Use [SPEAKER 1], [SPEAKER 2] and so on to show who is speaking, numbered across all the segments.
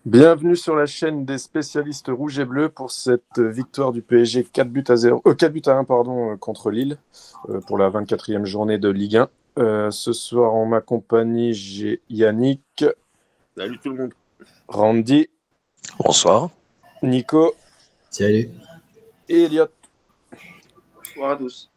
[SPEAKER 1] Bienvenue sur la chaîne des spécialistes rouges et bleus pour cette victoire du PSG 4 buts à 0, 4 buts à 1 contre Lille pour la 24e journée de Ligue 1. Ce soir en ma compagnie, j'ai Yannick.
[SPEAKER 2] Salut tout le monde.
[SPEAKER 1] Randy.
[SPEAKER 3] Bonsoir.
[SPEAKER 1] Nico.
[SPEAKER 4] Salut.
[SPEAKER 1] Et Elliot.
[SPEAKER 2] Bonsoir à tous.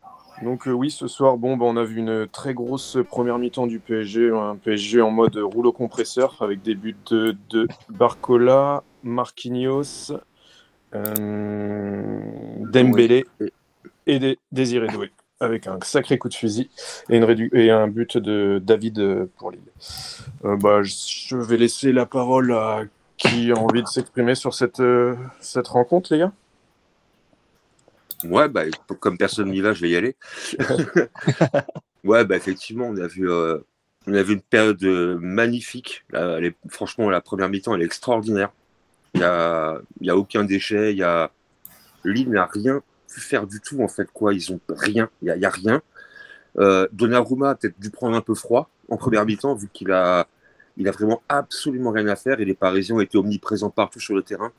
[SPEAKER 1] Donc oui, ce soir, on a vu une très grosse première mi-temps du PSG, un PSG en mode rouleau compresseur avec des buts de Barcola, Marquinhos, Dembélé et Désiré Doué, avec un sacré coup de fusil et un but de David pour Lille. Je vais laisser la parole à qui a envie de s'exprimer sur cette rencontre, les gars.
[SPEAKER 2] Ouais, comme personne n'y va, je vais y aller. Ouais, effectivement, on a vu une période magnifique. Franchement, la première mi-temps, elle est extraordinaire. Il y a aucun déchet. Lille n'a rien pu faire du tout, en fait, quoi. Ils ont rien. Il y a rien. Donnarumma a peut-être dû prendre un peu froid en première mi-temps, vu qu'il a vraiment absolument rien à faire et les Parisiens ont été omniprésents partout sur le terrain.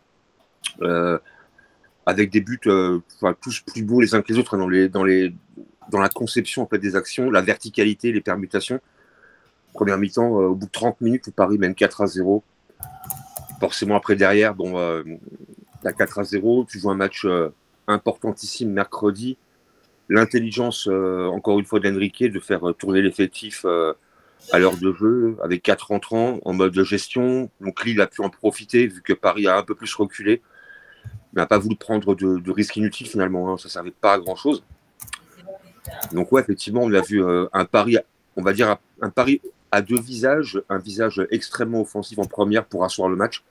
[SPEAKER 2] Avec des buts tous plus beaux les uns que les autres, dans la conception en fait, des actions, la verticalité, les permutations. Première mi-temps, au bout de 30 minutes, où Paris mène 4-0. Forcément, après, derrière, t'as 4-0, tu joues un match importantissime mercredi. L'intelligence, encore une fois, d'Enrique de faire tourner l'effectif à l'heure de jeu, avec 4 entrants, en mode de gestion. Donc Lille a pu en profiter, vu que Paris a un peu plus reculé. Mais n'a pas voulu prendre de risques inutiles finalement, hein. Ça ne servait pas à grand chose. Donc ouais, effectivement, on a vu un pari, on va dire un pari à deux visages, un visage extrêmement offensif en première pour asseoir le match,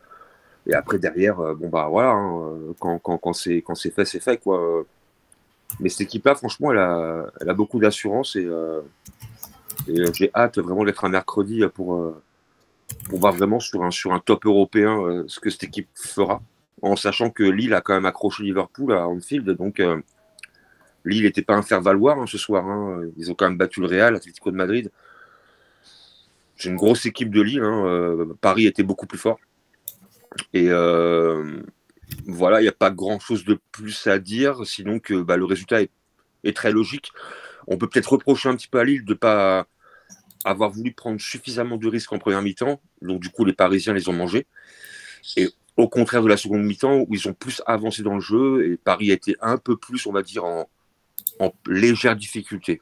[SPEAKER 2] et après derrière, voilà, hein, quand c'est fait, c'est fait quoi. Mais cette équipe-là, franchement, elle a beaucoup d'assurance et j'ai hâte vraiment d'être un mercredi pour voir vraiment sur un top européen ce que cette équipe fera. En sachant que Lille a quand même accroché Liverpool à Anfield, donc Lille n'était pas un faire-valoir ce soir. Hein. Ils ont quand même battu le Real, l'Atlético de Madrid. C'est une grosse équipe de Lille. Paris était beaucoup plus fort. Et voilà, il n'y a pas grand-chose de plus à dire, sinon que le résultat est très logique. On peut peut-être reprocher un petit peu à Lille de ne pas avoir voulu prendre suffisamment de risques en première mi-temps. Donc du coup, les Parisiens les ont mangés. Et au contraire de la seconde mi-temps, où ils ont plus avancé dans le jeu, et Paris a été un peu plus, on va dire, en légère difficulté.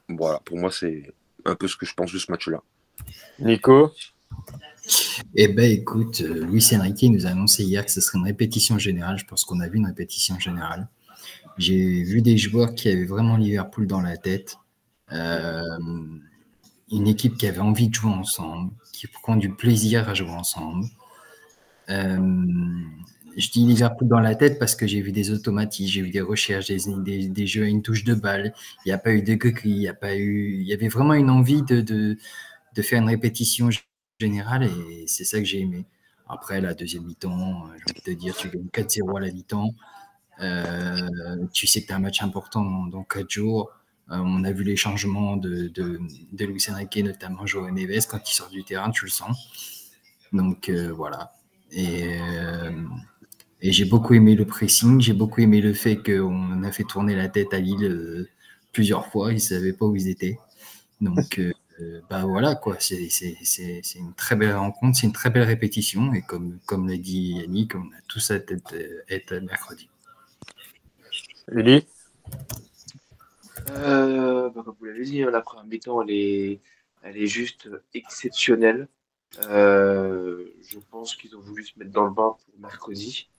[SPEAKER 2] Voilà, pour moi, c'est un peu ce que je pense de ce match-là.
[SPEAKER 1] Nico?
[SPEAKER 4] Écoute, Luis Enrique nous a annoncé hier que ce serait une répétition générale. Je pense qu'on a vu une répétition générale. J'ai vu des joueurs qui avaient vraiment Liverpool dans la tête. Une équipe qui avait envie de jouer ensemble, qui prend du plaisir à jouer ensemble. Je dis Liverpool dans la tête parce que j'ai vu des automatismes, j'ai vu des recherches, des jeux à une touche de balle. Il n'y a pas eu de coquille, il y avait vraiment une envie de faire une répétition générale et c'est ça que j'ai aimé. Après, la deuxième mi-temps, j'ai envie de te dire, tu gagnes 4-0 à la mi-temps. Tu sais que tu as un match important dans 4 jours. On a vu les changements de Luis Enrique, notamment João Neves. Quand il sort du terrain, tu le sens. Donc, voilà. Et j'ai beaucoup aimé le pressing. J'ai beaucoup aimé le fait qu'on a fait tourner la tête à Lille plusieurs fois. Ils ne savaient pas où ils étaient. Donc, voilà, quoi. C'est une très belle rencontre. C'est une très belle répétition. Et comme l'a dit Yannick, on a tous à être mercredi.
[SPEAKER 1] Eli?
[SPEAKER 5] Comme vous l'avez dit, la première mi-temps, elle est juste exceptionnelle. Je pense qu'ils ont voulu se mettre dans le bain pour mercredi.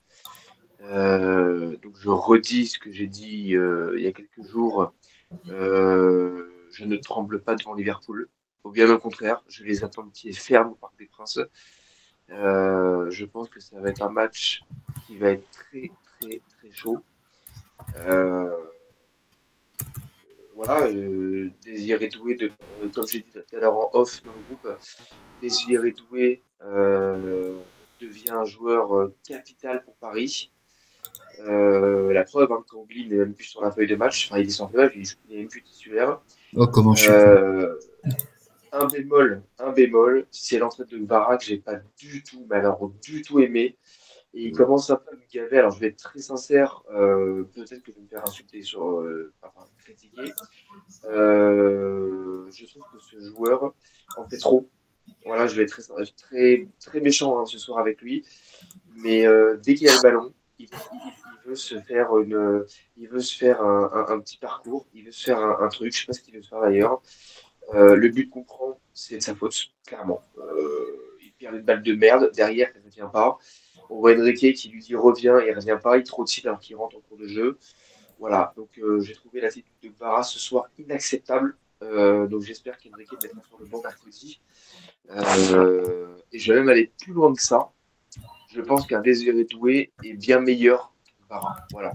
[SPEAKER 5] Donc je redis ce que j'ai dit il y a quelques jours. Je ne tremble pas devant Liverpool. Ou bien au contraire, je les attends de pied ferme au Parc des Princes. Je pense que ça va être un match qui va être très très très chaud. Voilà, Désiré Doué, comme j'ai dit tout à l'heure en off dans le groupe, Désiré Doué devient un joueur capital pour Paris. La preuve, quand Gli n'est même plus sur la feuille de match, enfin il est sans feuille, il n'est même plus titulaire.
[SPEAKER 4] Oh, comment je suis
[SPEAKER 5] un bémol, c'est l'entrée de Kvara que j'ai pas du tout, mais alors du tout aimé. Et il commence un peu à me gaver. Alors, je vais être très sincère, peut-être que je vais me faire insulter enfin, critiquer. Je trouve que ce joueur en fait trop. Voilà, je vais être très méchant hein, ce soir avec lui. Mais dès qu'il a le ballon, il veut se faire il veut se faire un petit parcours, il veut se faire un truc, je sais pas ce qu'il veut se faire d'ailleurs. Le but qu'on prend, c'est de sa faute, clairement. Il perd une balle de merde, derrière, elle ne vient pas. On voit Enrique qui lui dit reviens, il ne revient pas, il trottine alors qu'il rentre en cours de jeu. Voilà, donc j'ai trouvé l'attitude de Barra ce soir inacceptable. Donc j'espère qu'Enrique mettra sur le banc mercredi. Et je vais même aller plus loin que ça. Je pense qu'un Désiré Doué est bien meilleur que Barra. Voilà.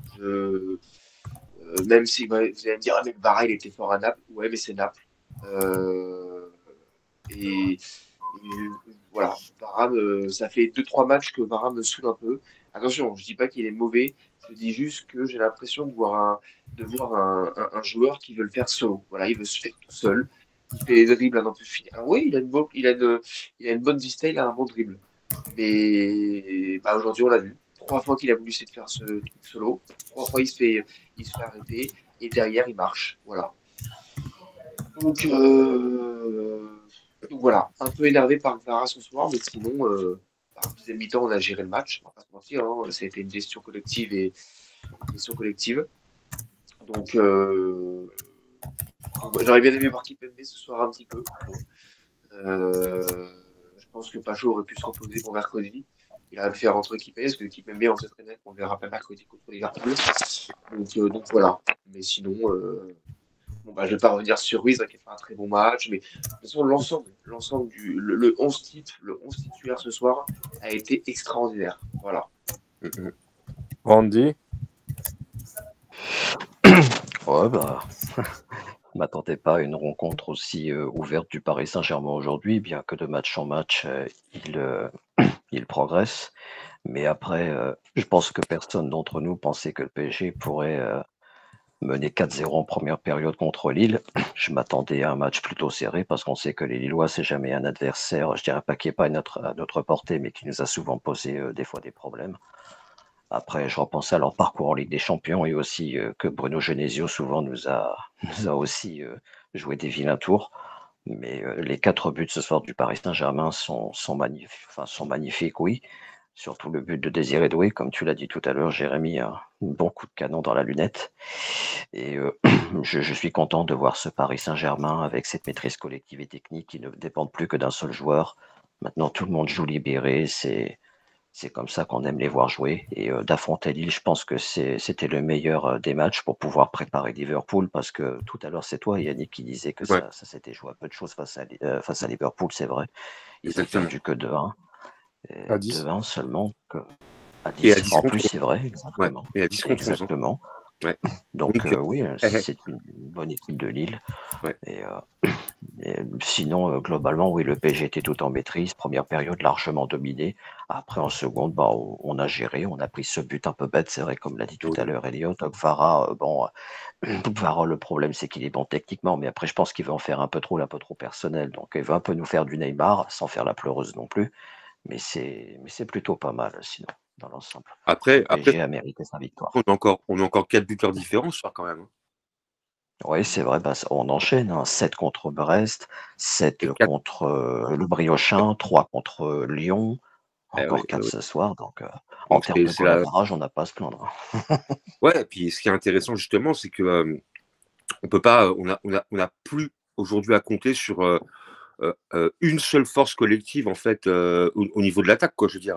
[SPEAKER 5] Même si vous allez me dire, ah, mais Barra, il était fort à Naples. Ouais, mais c'est Naples. Euh, et, voilà, Varane, ça fait 2-3 matchs que Varane me saoule un peu. Attention, je dis pas qu'il est mauvais, je dis juste que j'ai l'impression de voir un joueur qui veut le faire solo. Voilà, il veut se faire tout seul. Il fait des dribbles à n'en plus finir. Alors oui, il a une bonne vista, il a un bon dribble. Mais bah, aujourd'hui, on l'a vu. 3 fois qu'il a voulu essayer de faire ce truc solo. 3 fois, il se fait arrêter. Et derrière, il marche. Voilà. Donc, donc voilà, un peu énervé par Clara ce soir, mais sinon, en deuxième mi-temps, on a géré le match, on va pas se mentir, hein, ça a été une gestion collective une gestion collective. Donc, j'aurais bien aimé voir Kipembe ce soir un petit peu. Bon. Je pense que Pacho aurait pu se reposer pour mercredi. Il aurait pu faire entre Kipembe, parce que Kipembe, on sait très bien qu'on ne verra pas mercredi contre Liverpool. Donc voilà. Mais sinon, bon, bah, je ne vais pas revenir sur Ruiz hein, qui a fait un très bon match, mais de toute façon, l'ensemble le 11 type, le 11 titulaire ce soir a été extraordinaire. Voilà.
[SPEAKER 1] Randy?
[SPEAKER 3] Ouais, bah, je m'attendais pas à une rencontre aussi ouverte du Paris Saint-Germain aujourd'hui, bien que de match en match, il progresse. Mais après, je pense que personne d'entre nous pensait que le PSG pourrait mener 4-0 en première période contre Lille. Je m'attendais à un match plutôt serré parce qu'on sait que les Lillois, c'est jamais un adversaire, je dirais pas qui n'est pas à notre portée, mais qui nous a souvent posé des fois des problèmes. Après, je repensais à leur parcours en Ligue des Champions et aussi que Bruno Genesio souvent nous a aussi joué des vilains tours. Mais les 4 buts ce soir du Paris Saint-Germain sont magnifiques, oui. Surtout le but de Désiré Doué, comme tu l'as dit tout à l'heure, Jérémy, un bon coup de canon dans la lunette. Et je suis content de voir ce Paris Saint-Germain avec cette maîtrise collective et technique qui ne dépend plus que d'un seul joueur. Maintenant, tout le monde joue libéré, c'est comme ça qu'on aime les voir jouer. Et d'affronter Lille, je pense que c'était le meilleur des matchs pour pouvoir préparer Liverpool, parce que tout à l'heure, c'est toi, Yannick, qui disait que
[SPEAKER 2] Ouais.
[SPEAKER 3] ça s'était joué à peu de choses face à Liverpool, c'est vrai. Ils ont
[SPEAKER 2] Exactement.
[SPEAKER 3] perdu que 2-1.
[SPEAKER 1] À 10.
[SPEAKER 3] 2-1 seulement. À
[SPEAKER 2] Et à
[SPEAKER 3] 10,
[SPEAKER 2] 10
[SPEAKER 3] en
[SPEAKER 2] contre
[SPEAKER 3] plus,
[SPEAKER 2] 11.
[SPEAKER 3] c'est vrai,
[SPEAKER 2] Ouais.
[SPEAKER 3] exactement.
[SPEAKER 2] Et à 10 contre 11.
[SPEAKER 3] Exactement.
[SPEAKER 2] Ouais.
[SPEAKER 3] Donc,
[SPEAKER 2] Donc,
[SPEAKER 3] oui, c'est une bonne équipe de Lille.
[SPEAKER 2] Ouais.
[SPEAKER 3] Et sinon, globalement, oui, le PSG était tout en maîtrise. Première période largement dominée. Après, en seconde, bah, on a géré. On a pris ce but un peu bête, c'est vrai, comme l'a dit tout
[SPEAKER 2] oui.
[SPEAKER 3] à l'heure Elliot. Kvara, Kvara, le problème, c'est qu'il est bon techniquement. Mais après, je pense qu'il veut en faire un peu trop personnel. Donc, il veut un peu nous faire du Neymar, sans faire la pleureuse non plus. Mais c'est plutôt pas mal, sinon, dans l'ensemble.
[SPEAKER 2] Après,
[SPEAKER 3] Le PSG a mérité sa victoire.
[SPEAKER 2] on a encore 4 buteurs différents ce soir quand même.
[SPEAKER 3] Oui, c'est vrai, bah, on enchaîne, hein. 7 contre Brest, 7
[SPEAKER 2] Et 4.
[SPEAKER 3] contre le Briochin, 3 contre Lyon, encore
[SPEAKER 2] Oui,
[SPEAKER 3] 4
[SPEAKER 2] oui.
[SPEAKER 3] ce soir. Donc, en
[SPEAKER 2] Donc,
[SPEAKER 3] termes de
[SPEAKER 2] c'est la...
[SPEAKER 3] goal-average, on n'a pas à se plaindre.
[SPEAKER 2] Ouais, et puis ce qui est intéressant justement, c'est que on peut pas, on a plus aujourd'hui à compter sur une seule force collective en fait au niveau de l'attaque, quoi. Je veux dire,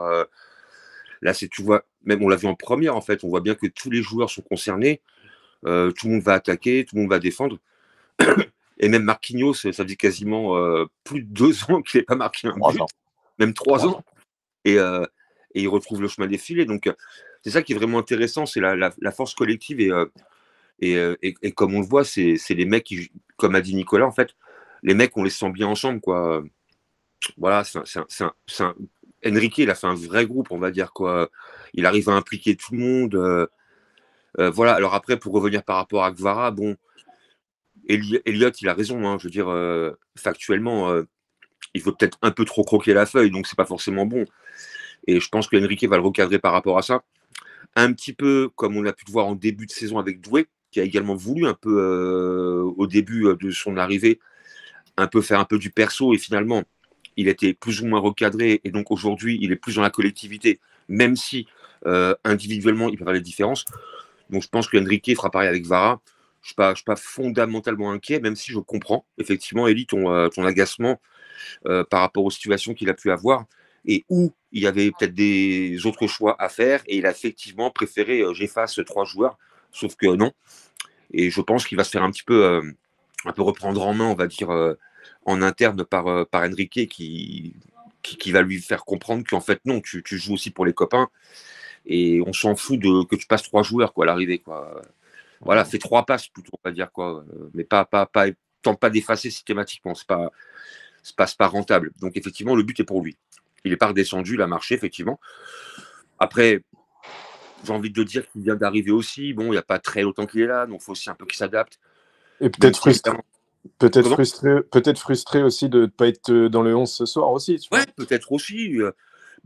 [SPEAKER 2] là, tu vois, même on l'a vu en première, en fait, on voit bien que tous les joueurs sont concernés, tout le monde va attaquer, tout le monde va défendre. Et même Marquinhos, ça faisait quasiment plus de 2 ans qu'il n'avait pas marqué un
[SPEAKER 3] 3
[SPEAKER 2] but,
[SPEAKER 3] ans.
[SPEAKER 2] même 3
[SPEAKER 3] 3
[SPEAKER 2] ans.
[SPEAKER 3] ans.
[SPEAKER 2] Et il retrouve le chemin des filets. Donc, c'est ça qui est vraiment intéressant, c'est la force collective. Et comme on le voit, c'est les mecs qui, comme a dit Nicolas, en fait, les mecs, on les sent bien ensemble, quoi. Voilà, Enrique, il a fait un vrai groupe, on va dire, quoi. Il arrive à impliquer tout le monde. Voilà. Alors après, pour revenir par rapport à Kvara, bon, Elliott, il a raison, hein, je veux dire, factuellement, il veut peut-être un peu trop croquer la feuille, donc c'est pas forcément bon. Et je pense que Enrique va le recadrer par rapport à ça. Un petit peu comme on a pu le voir en début de saison avec Doué, qui a également voulu un peu, au début de son arrivée, un peu faire un peu du perso, et finalement, il était plus ou moins recadré, et donc aujourd'hui, il est plus dans la collectivité, même si individuellement, il peut faire les différences. Donc je pense que Enrique fera pareil avec Vara. Je ne suis pas fondamentalement inquiet, même si je comprends effectivement, Elie, ton agacement par rapport aux situations qu'il a pu avoir et où il y avait peut-être des autres choix à faire. Et il a effectivement préféré j'efface 3 joueurs, sauf que non. Et je pense qu'il va se faire un peu reprendre en main, on va dire, en interne par Enrique qui va lui faire comprendre qu'en fait, non, tu joues aussi pour les copains. Et on s'en fout que tu passes 3 joueurs quoi, à l'arrivée. Quoi. Voilà, fais 3 passes plutôt, on va dire. Quoi. Mais tente pas d'effacer systématiquement. C'est pas rentable. Donc, effectivement, le but est pour lui. Il n'est pas redescendu, il a marché, effectivement. Après, j'ai envie de dire qu'il vient d'arriver aussi. Bon, il n'y a pas très longtemps qu'il est là, donc il faut aussi un peu qu'il s'adapte.
[SPEAKER 1] Et peut-être frustré aussi de ne pas être dans le 11 ce soir aussi. Tu vois.
[SPEAKER 2] Ouais, peut-être aussi.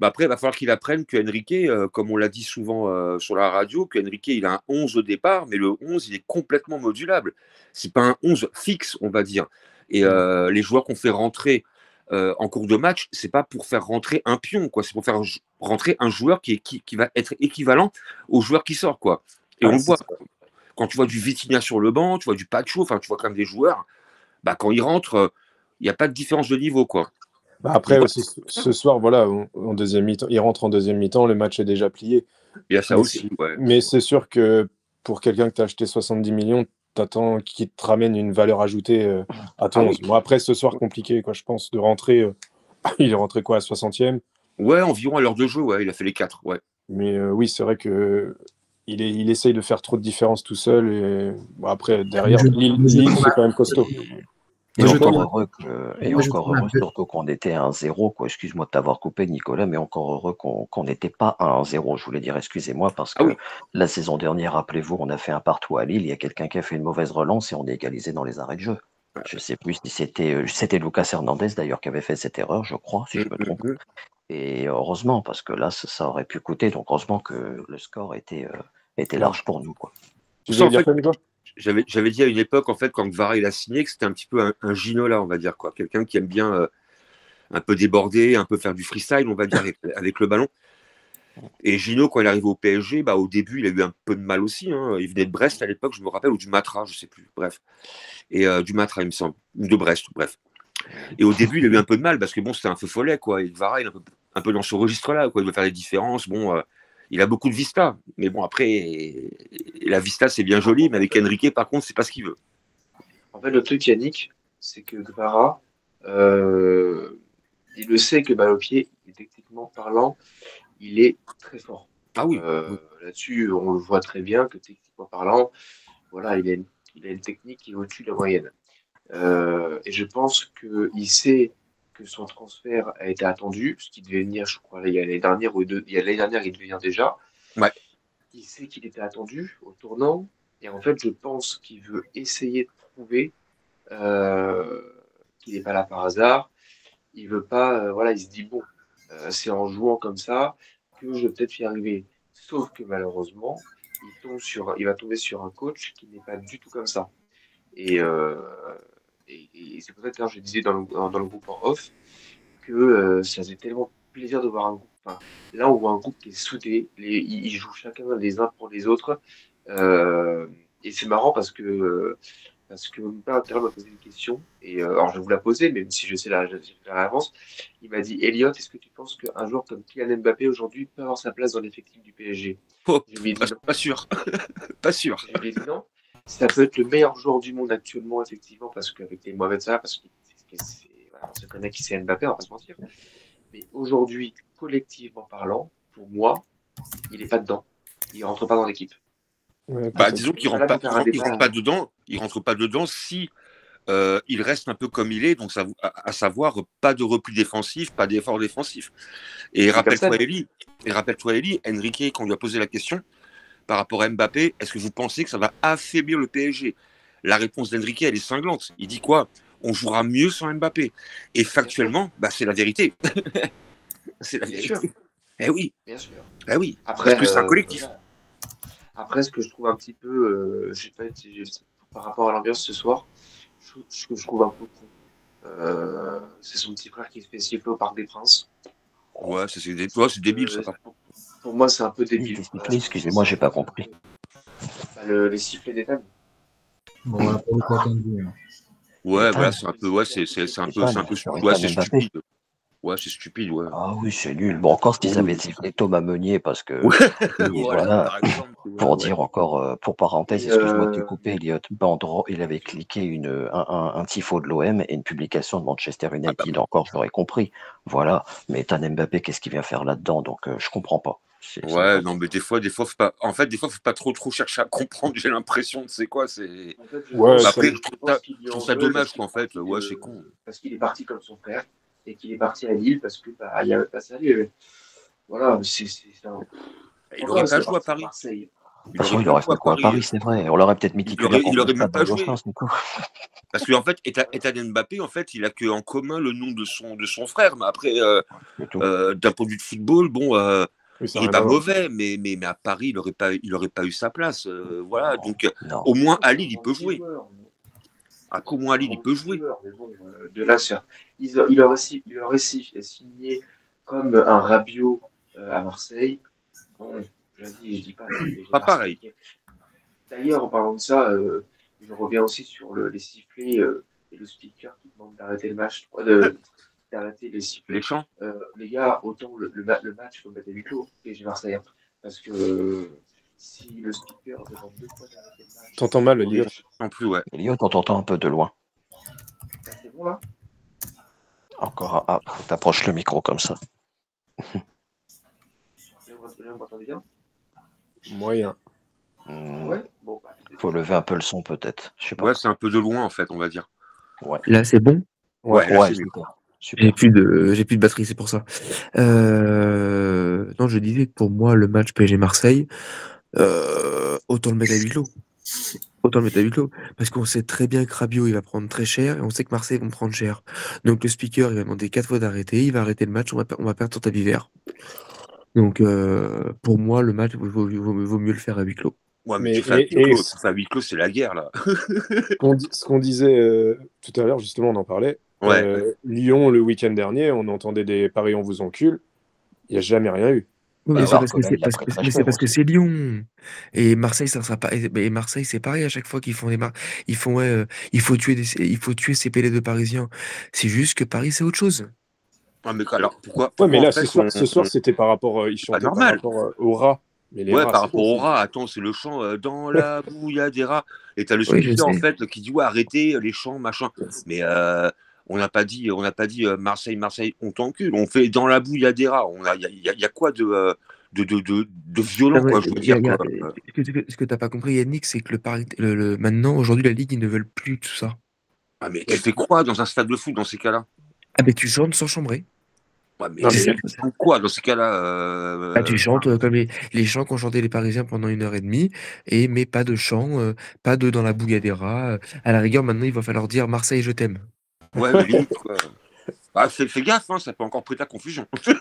[SPEAKER 2] Après, il va falloir qu'il apprenne que Enrique, comme on l'a dit souvent sur la radio, que Enrique, il a un 11 au départ, mais le 11, il est complètement modulable. C'est pas un 11 fixe, on va dire. Et les joueurs qu'on fait rentrer en cours de match, c'est pas pour faire rentrer un pion, quoi. C'est pour faire rentrer un joueur qui va être équivalent au joueur qui sort, quoi. Et on le voit. Quand tu vois du Vitinha sur le banc, tu vois du Pacho, enfin, tu vois quand même des joueurs, quand ils rentrent, il n'y a pas de différence de niveau, quoi.
[SPEAKER 1] Après, ce soir, voilà, en deuxième mi-temps, il rentre en deuxième mi-temps, le match est déjà plié.
[SPEAKER 2] Il y a ça aussi, ouais.
[SPEAKER 1] Mais c'est sûr que pour quelqu'un que tu as acheté 70 millions, t'attends qu'il te ramène une valeur ajoutée à ton 11. Bon, après, ce soir, compliqué, quoi, je pense, de rentrer. Il est rentré quoi, à 60e?
[SPEAKER 2] Ouais, environ à l'heure de jeu, ouais, il a fait les 4, ouais.
[SPEAKER 1] Mais oui, c'est vrai que il essaye de faire trop de différence tout seul. Et bon, après, derrière, Lille, c'est quand même costaud.
[SPEAKER 3] Et encore heureux, surtout qu'on était à 1-0, quoi. Excuse-moi de t'avoir coupé, Nicolas, mais encore heureux qu'on n'était pas à 1-0. Je voulais dire, excusez-moi, parce que la saison dernière, rappelez-vous, on a fait un partout à Lille. Il y a quelqu'un qui a fait une mauvaise relance et on est égalisé dans les arrêts de jeu. Je ne sais plus si c'était Lucas Hernandez d'ailleurs qui avait fait cette erreur, je crois, si je me trompe. Et heureusement, parce que là, ça aurait pu coûter. Donc heureusement que le score était large pour nous, quoi.
[SPEAKER 2] J'avais dit à une époque, en fait, quand Vara il a signé, que c'était un petit peu un Ginola, on va dire, quoi. Quelqu'un qui aime bien un peu déborder, un peu faire du freestyle, on va dire, avec le ballon. Et Gino, quand il est arrivé au PSG, au début, il a eu un peu de mal aussi. Hein. Il venait de Brest à l'époque, je me rappelle, ou du Matra, je ne sais plus. Bref. Et du Matra, il me semble. Ou de Brest, bref. Et au début, il a eu un peu de mal parce que bon, c'était un feu follet, quoi. Et Vara, il est un peu dans ce registre-là, quoi. Il veut faire des différences. Bon, il a beaucoup de vista. Mais bon, après, la vista, c'est bien joli. Mais avec Enrique, par contre, c'est pas ce qu'il veut.
[SPEAKER 5] En fait, le truc, Yannick, c'est que Vara, il le sait que balle au pied, techniquement parlant, il est très fort.
[SPEAKER 2] Ah oui.
[SPEAKER 5] Là-dessus, on le voit très bien que techniquement parlant, voilà, il a une technique qui est au-dessus de la moyenne. Et je pense qu'il sait que son transfert a été attendu, ce qui devait venir, je crois, il y a l'année dernière, il devait venir déjà.
[SPEAKER 2] Ouais.
[SPEAKER 5] Il sait qu'il était attendu au tournant, et en fait, je pense qu'il veut essayer de prouver qu'il n'est pas là par hasard. Il veut pas, il se dit bon, c'est en jouant comme ça que je vais peut-être y arriver. Sauf que malheureusement, il va tomber sur un coach qui n'est pas du tout comme ça. Et c'est pour ça que je disais dans le groupe en off que ça faisait tellement plaisir de voir un groupe. Enfin, là, on voit un groupe qui est soudé. Ils jouent chacun les uns pour les autres. Et c'est marrant parce que mon père intérieur m'a posé une question. Et alors, je vais vous la poser, même si je sais la réponse. Il m'a dit, Elliott, est-ce que tu penses qu'un joueur comme Kylian Mbappé aujourd'hui peut avoir sa place dans l'effectif du PSG?
[SPEAKER 2] Je lui ai dit, pas sûr. Pas sûr.
[SPEAKER 5] Je lui ai dit non. Ça peut être le meilleur joueur du monde actuellement, effectivement, parce qu'avec les Mohamed Salah, parce on se connaît qui c'est Mbappé, on va pas se mentir. Mais aujourd'hui, collectivement parlant, pour moi, il n'est pas dedans. Il rentre pas dans l'équipe.
[SPEAKER 2] Ouais, disons qu'il rentre pas dedans. Il rentre pas dedans si il reste un peu comme il est, donc à savoir pas de repli défensif, pas d'effort défensif. Et rappelle-toi Elie, Enrique, quand on lui a posé la question par rapport à Mbappé, est-ce que vous pensez que ça va affaiblir le PSG? la réponse d'Enrique, elle est cinglante. Il dit quoi? On jouera mieux sans Mbappé. Et factuellement, bah, c'est la vérité. C'est la
[SPEAKER 5] Bien
[SPEAKER 2] vérité.
[SPEAKER 5] sûr,
[SPEAKER 2] Eh oui,
[SPEAKER 5] bien sûr.
[SPEAKER 2] eh oui.
[SPEAKER 5] Après,
[SPEAKER 2] Parce que c'est un collectif.
[SPEAKER 5] voilà. Après, ce que je trouve un petit peu, je sais pas, par rapport à l'ambiance ce soir, ce que je trouve un peu con, c'est son petit frère qui se fait siffler au Parc des Princes.
[SPEAKER 2] Ouais, c'est débile, ça.
[SPEAKER 5] Pour moi, c'est un peu
[SPEAKER 3] Il
[SPEAKER 5] débile.
[SPEAKER 3] était sifflé, excusez-moi, j'ai pas compris.
[SPEAKER 5] Les sifflets des tables.
[SPEAKER 4] Bon, on l'a pas beaucoup entendu. Hein.
[SPEAKER 2] Ouais, voilà,
[SPEAKER 3] Ah,
[SPEAKER 2] c'est un peu, ouais, c'est un peu,
[SPEAKER 3] Ethan,
[SPEAKER 2] ouais, c'est
[SPEAKER 3] Mbappé.
[SPEAKER 2] stupide. Ouais, c'est stupide, ouais.
[SPEAKER 3] Ah oui, c'est nul. Bon, encore s'ils avaient sifflé Thomas Meunier, parce que
[SPEAKER 2] Ouais,
[SPEAKER 3] voilà,
[SPEAKER 2] par exemple.
[SPEAKER 3] pour
[SPEAKER 2] Ouais.
[SPEAKER 3] dire encore, pour parenthèse,
[SPEAKER 5] Et,
[SPEAKER 3] excuse-moi de te couper, Elliot, Bandro, il avait cliqué un tifo de l'OM et une publication de Manchester United. Encore, je l'aurais compris. Voilà. Mais Ethan Mbappé, qu'est-ce qu'il vient faire là-dedans? Donc, je comprends pas.
[SPEAKER 2] Ouais, non, mais des fois, faut pas. En fait, des fois, faut pas trop chercher à comprendre. J'ai l'impression, c'est quoi, c'est.
[SPEAKER 5] en fait,
[SPEAKER 1] Ouais,
[SPEAKER 2] Après,
[SPEAKER 5] je pense qu'il
[SPEAKER 2] je
[SPEAKER 5] lui
[SPEAKER 2] trouve
[SPEAKER 5] en
[SPEAKER 2] ça
[SPEAKER 5] veut
[SPEAKER 2] dommage,
[SPEAKER 5] parce
[SPEAKER 2] qu'en fait, ouais, c'est con.
[SPEAKER 5] parce qu'il est parti comme son frère et qu'il est parti à Lille parce que il y avait pas ça. Voilà, c'est un.
[SPEAKER 2] Il aurait pas joué à Paris.
[SPEAKER 5] Marseille.
[SPEAKER 3] De toute façon, il aurait fait quoi à Paris, c'est vrai. On l'aurait peut-être mis titulaire
[SPEAKER 2] Il
[SPEAKER 3] contre
[SPEAKER 2] aurait
[SPEAKER 3] le
[SPEAKER 2] même
[SPEAKER 3] Stade
[SPEAKER 2] pas joué.
[SPEAKER 3] Saint-Gauchin, du coup.
[SPEAKER 2] Parce qu'en fait, Ethan Mbappé, en fait, il a que en commun le nom de son frère. Mais après, d'un point de vue de football, bon,
[SPEAKER 1] oui, ça
[SPEAKER 2] il
[SPEAKER 1] a
[SPEAKER 2] n'est
[SPEAKER 1] rien
[SPEAKER 2] pas
[SPEAKER 1] à voir.
[SPEAKER 2] mauvais, mais à Paris, il aurait pas eu sa place. Voilà, donc
[SPEAKER 3] Non.
[SPEAKER 2] au moins à Lille, il peut jouer. Au moins à Lille, il peut jouer.
[SPEAKER 5] Mais bon, de là, il aurait signé comme un Rabiot à Marseille. Bon, je dis pas.
[SPEAKER 2] Pas pareil.
[SPEAKER 5] D'ailleurs, en parlant de ça, je reviens aussi sur les sifflets et le speaker qui demande d'arrêter le match, d'arrêter les sifflets.
[SPEAKER 2] Les champs.
[SPEAKER 5] Les gars, autant le match, il faut mettre à huis clos, PSG Marseille. Parce que si le speaker demande 2 fois d'arrêter le match.
[SPEAKER 1] T'entends mal, Elliot.
[SPEAKER 2] Non plus, ouais.
[SPEAKER 3] Elliot, on t'entend un peu de loin.
[SPEAKER 5] C'est bon là?
[SPEAKER 3] Encore, t'approches le micro comme ça.
[SPEAKER 5] Là, vous m'entendez bien?
[SPEAKER 1] Moyen.
[SPEAKER 5] Ouais. Bon,
[SPEAKER 3] Faut lever un peu le son peut-être. Je sais pas.
[SPEAKER 2] Ouais, c'est un peu de loin, en fait, on va dire.
[SPEAKER 3] Ouais.
[SPEAKER 6] Là, c'est bon?
[SPEAKER 2] Ouais, là, c'est mieux.
[SPEAKER 3] Super.
[SPEAKER 6] J'ai plus de batterie, c'est pour ça. Non, je disais que pour moi, le match PSG Marseille, autant le mettre à huis clos. Autant le mettre à huis clos. Parce qu'on sait très bien que Rabiot, il va prendre très cher et on sait que Marseille vont prendre cher. Donc le speaker, il va demander 4 fois d'arrêter, il va arrêter le match, on va perdre sur tapis vert. Donc pour moi, le match, vaut mieux le faire à huis clos.
[SPEAKER 2] Ouais, mais tu fais à huis clos, c'est la guerre, là.
[SPEAKER 1] Ce qu'on disait tout à l'heure, justement, on en parlait.
[SPEAKER 2] Ouais.
[SPEAKER 1] Lyon, le week-end dernier, on entendait des paris on vous encule. Il n'y a jamais rien eu.
[SPEAKER 6] Oui, mais c'est parce que
[SPEAKER 3] c'est
[SPEAKER 6] c'est Lyon. Et Marseille, ça sera pas. Et Marseille, c'est pareil à chaque fois qu'ils font ils font il faut tuer ces pélés de Parisiens. C'est juste que Paris, c'est autre chose.
[SPEAKER 2] Ouais, mais alors pourquoi
[SPEAKER 1] Ouais, mais là,
[SPEAKER 2] en fait,
[SPEAKER 1] ce soir, c'était par rapport, ils chantaient par rapport au rat. Mais les
[SPEAKER 2] ouais,
[SPEAKER 1] rats,
[SPEAKER 2] par rapport au rat, attends, c'est le chant dans la boue, il y a des rats. Et t'as le speaker en fait qui dit ouais, arrêtez les chants, machin. Mais on n'a pas dit Marseille, on t'encule. On fait dans la boue, il y a des rats. Il y a quoi de violent, quoi, je veux dire.
[SPEAKER 6] Ce que t'as pas compris, Yannick, c'est que maintenant, aujourd'hui, la Ligue, ils ne veulent plus tout ça.
[SPEAKER 2] Ah, mais tu fais quoi dans un stade de foot dans ces cas-là?
[SPEAKER 6] Ah, mais tu chantes sans chambrer.
[SPEAKER 2] Ouais, mais quoi dans ces cas-là
[SPEAKER 6] Tu chantes comme les chants qu'ont chanté les Parisiens pendant 1h30, mais pas de chant, pas de dans la boue, il y a des rats. À la rigueur, maintenant, il va falloir dire Marseille, je t'aime.
[SPEAKER 2] Ouais, mais limite, quoi. Ah, fais gaffe, hein, ça peut encore prêter à confusion.
[SPEAKER 1] Tu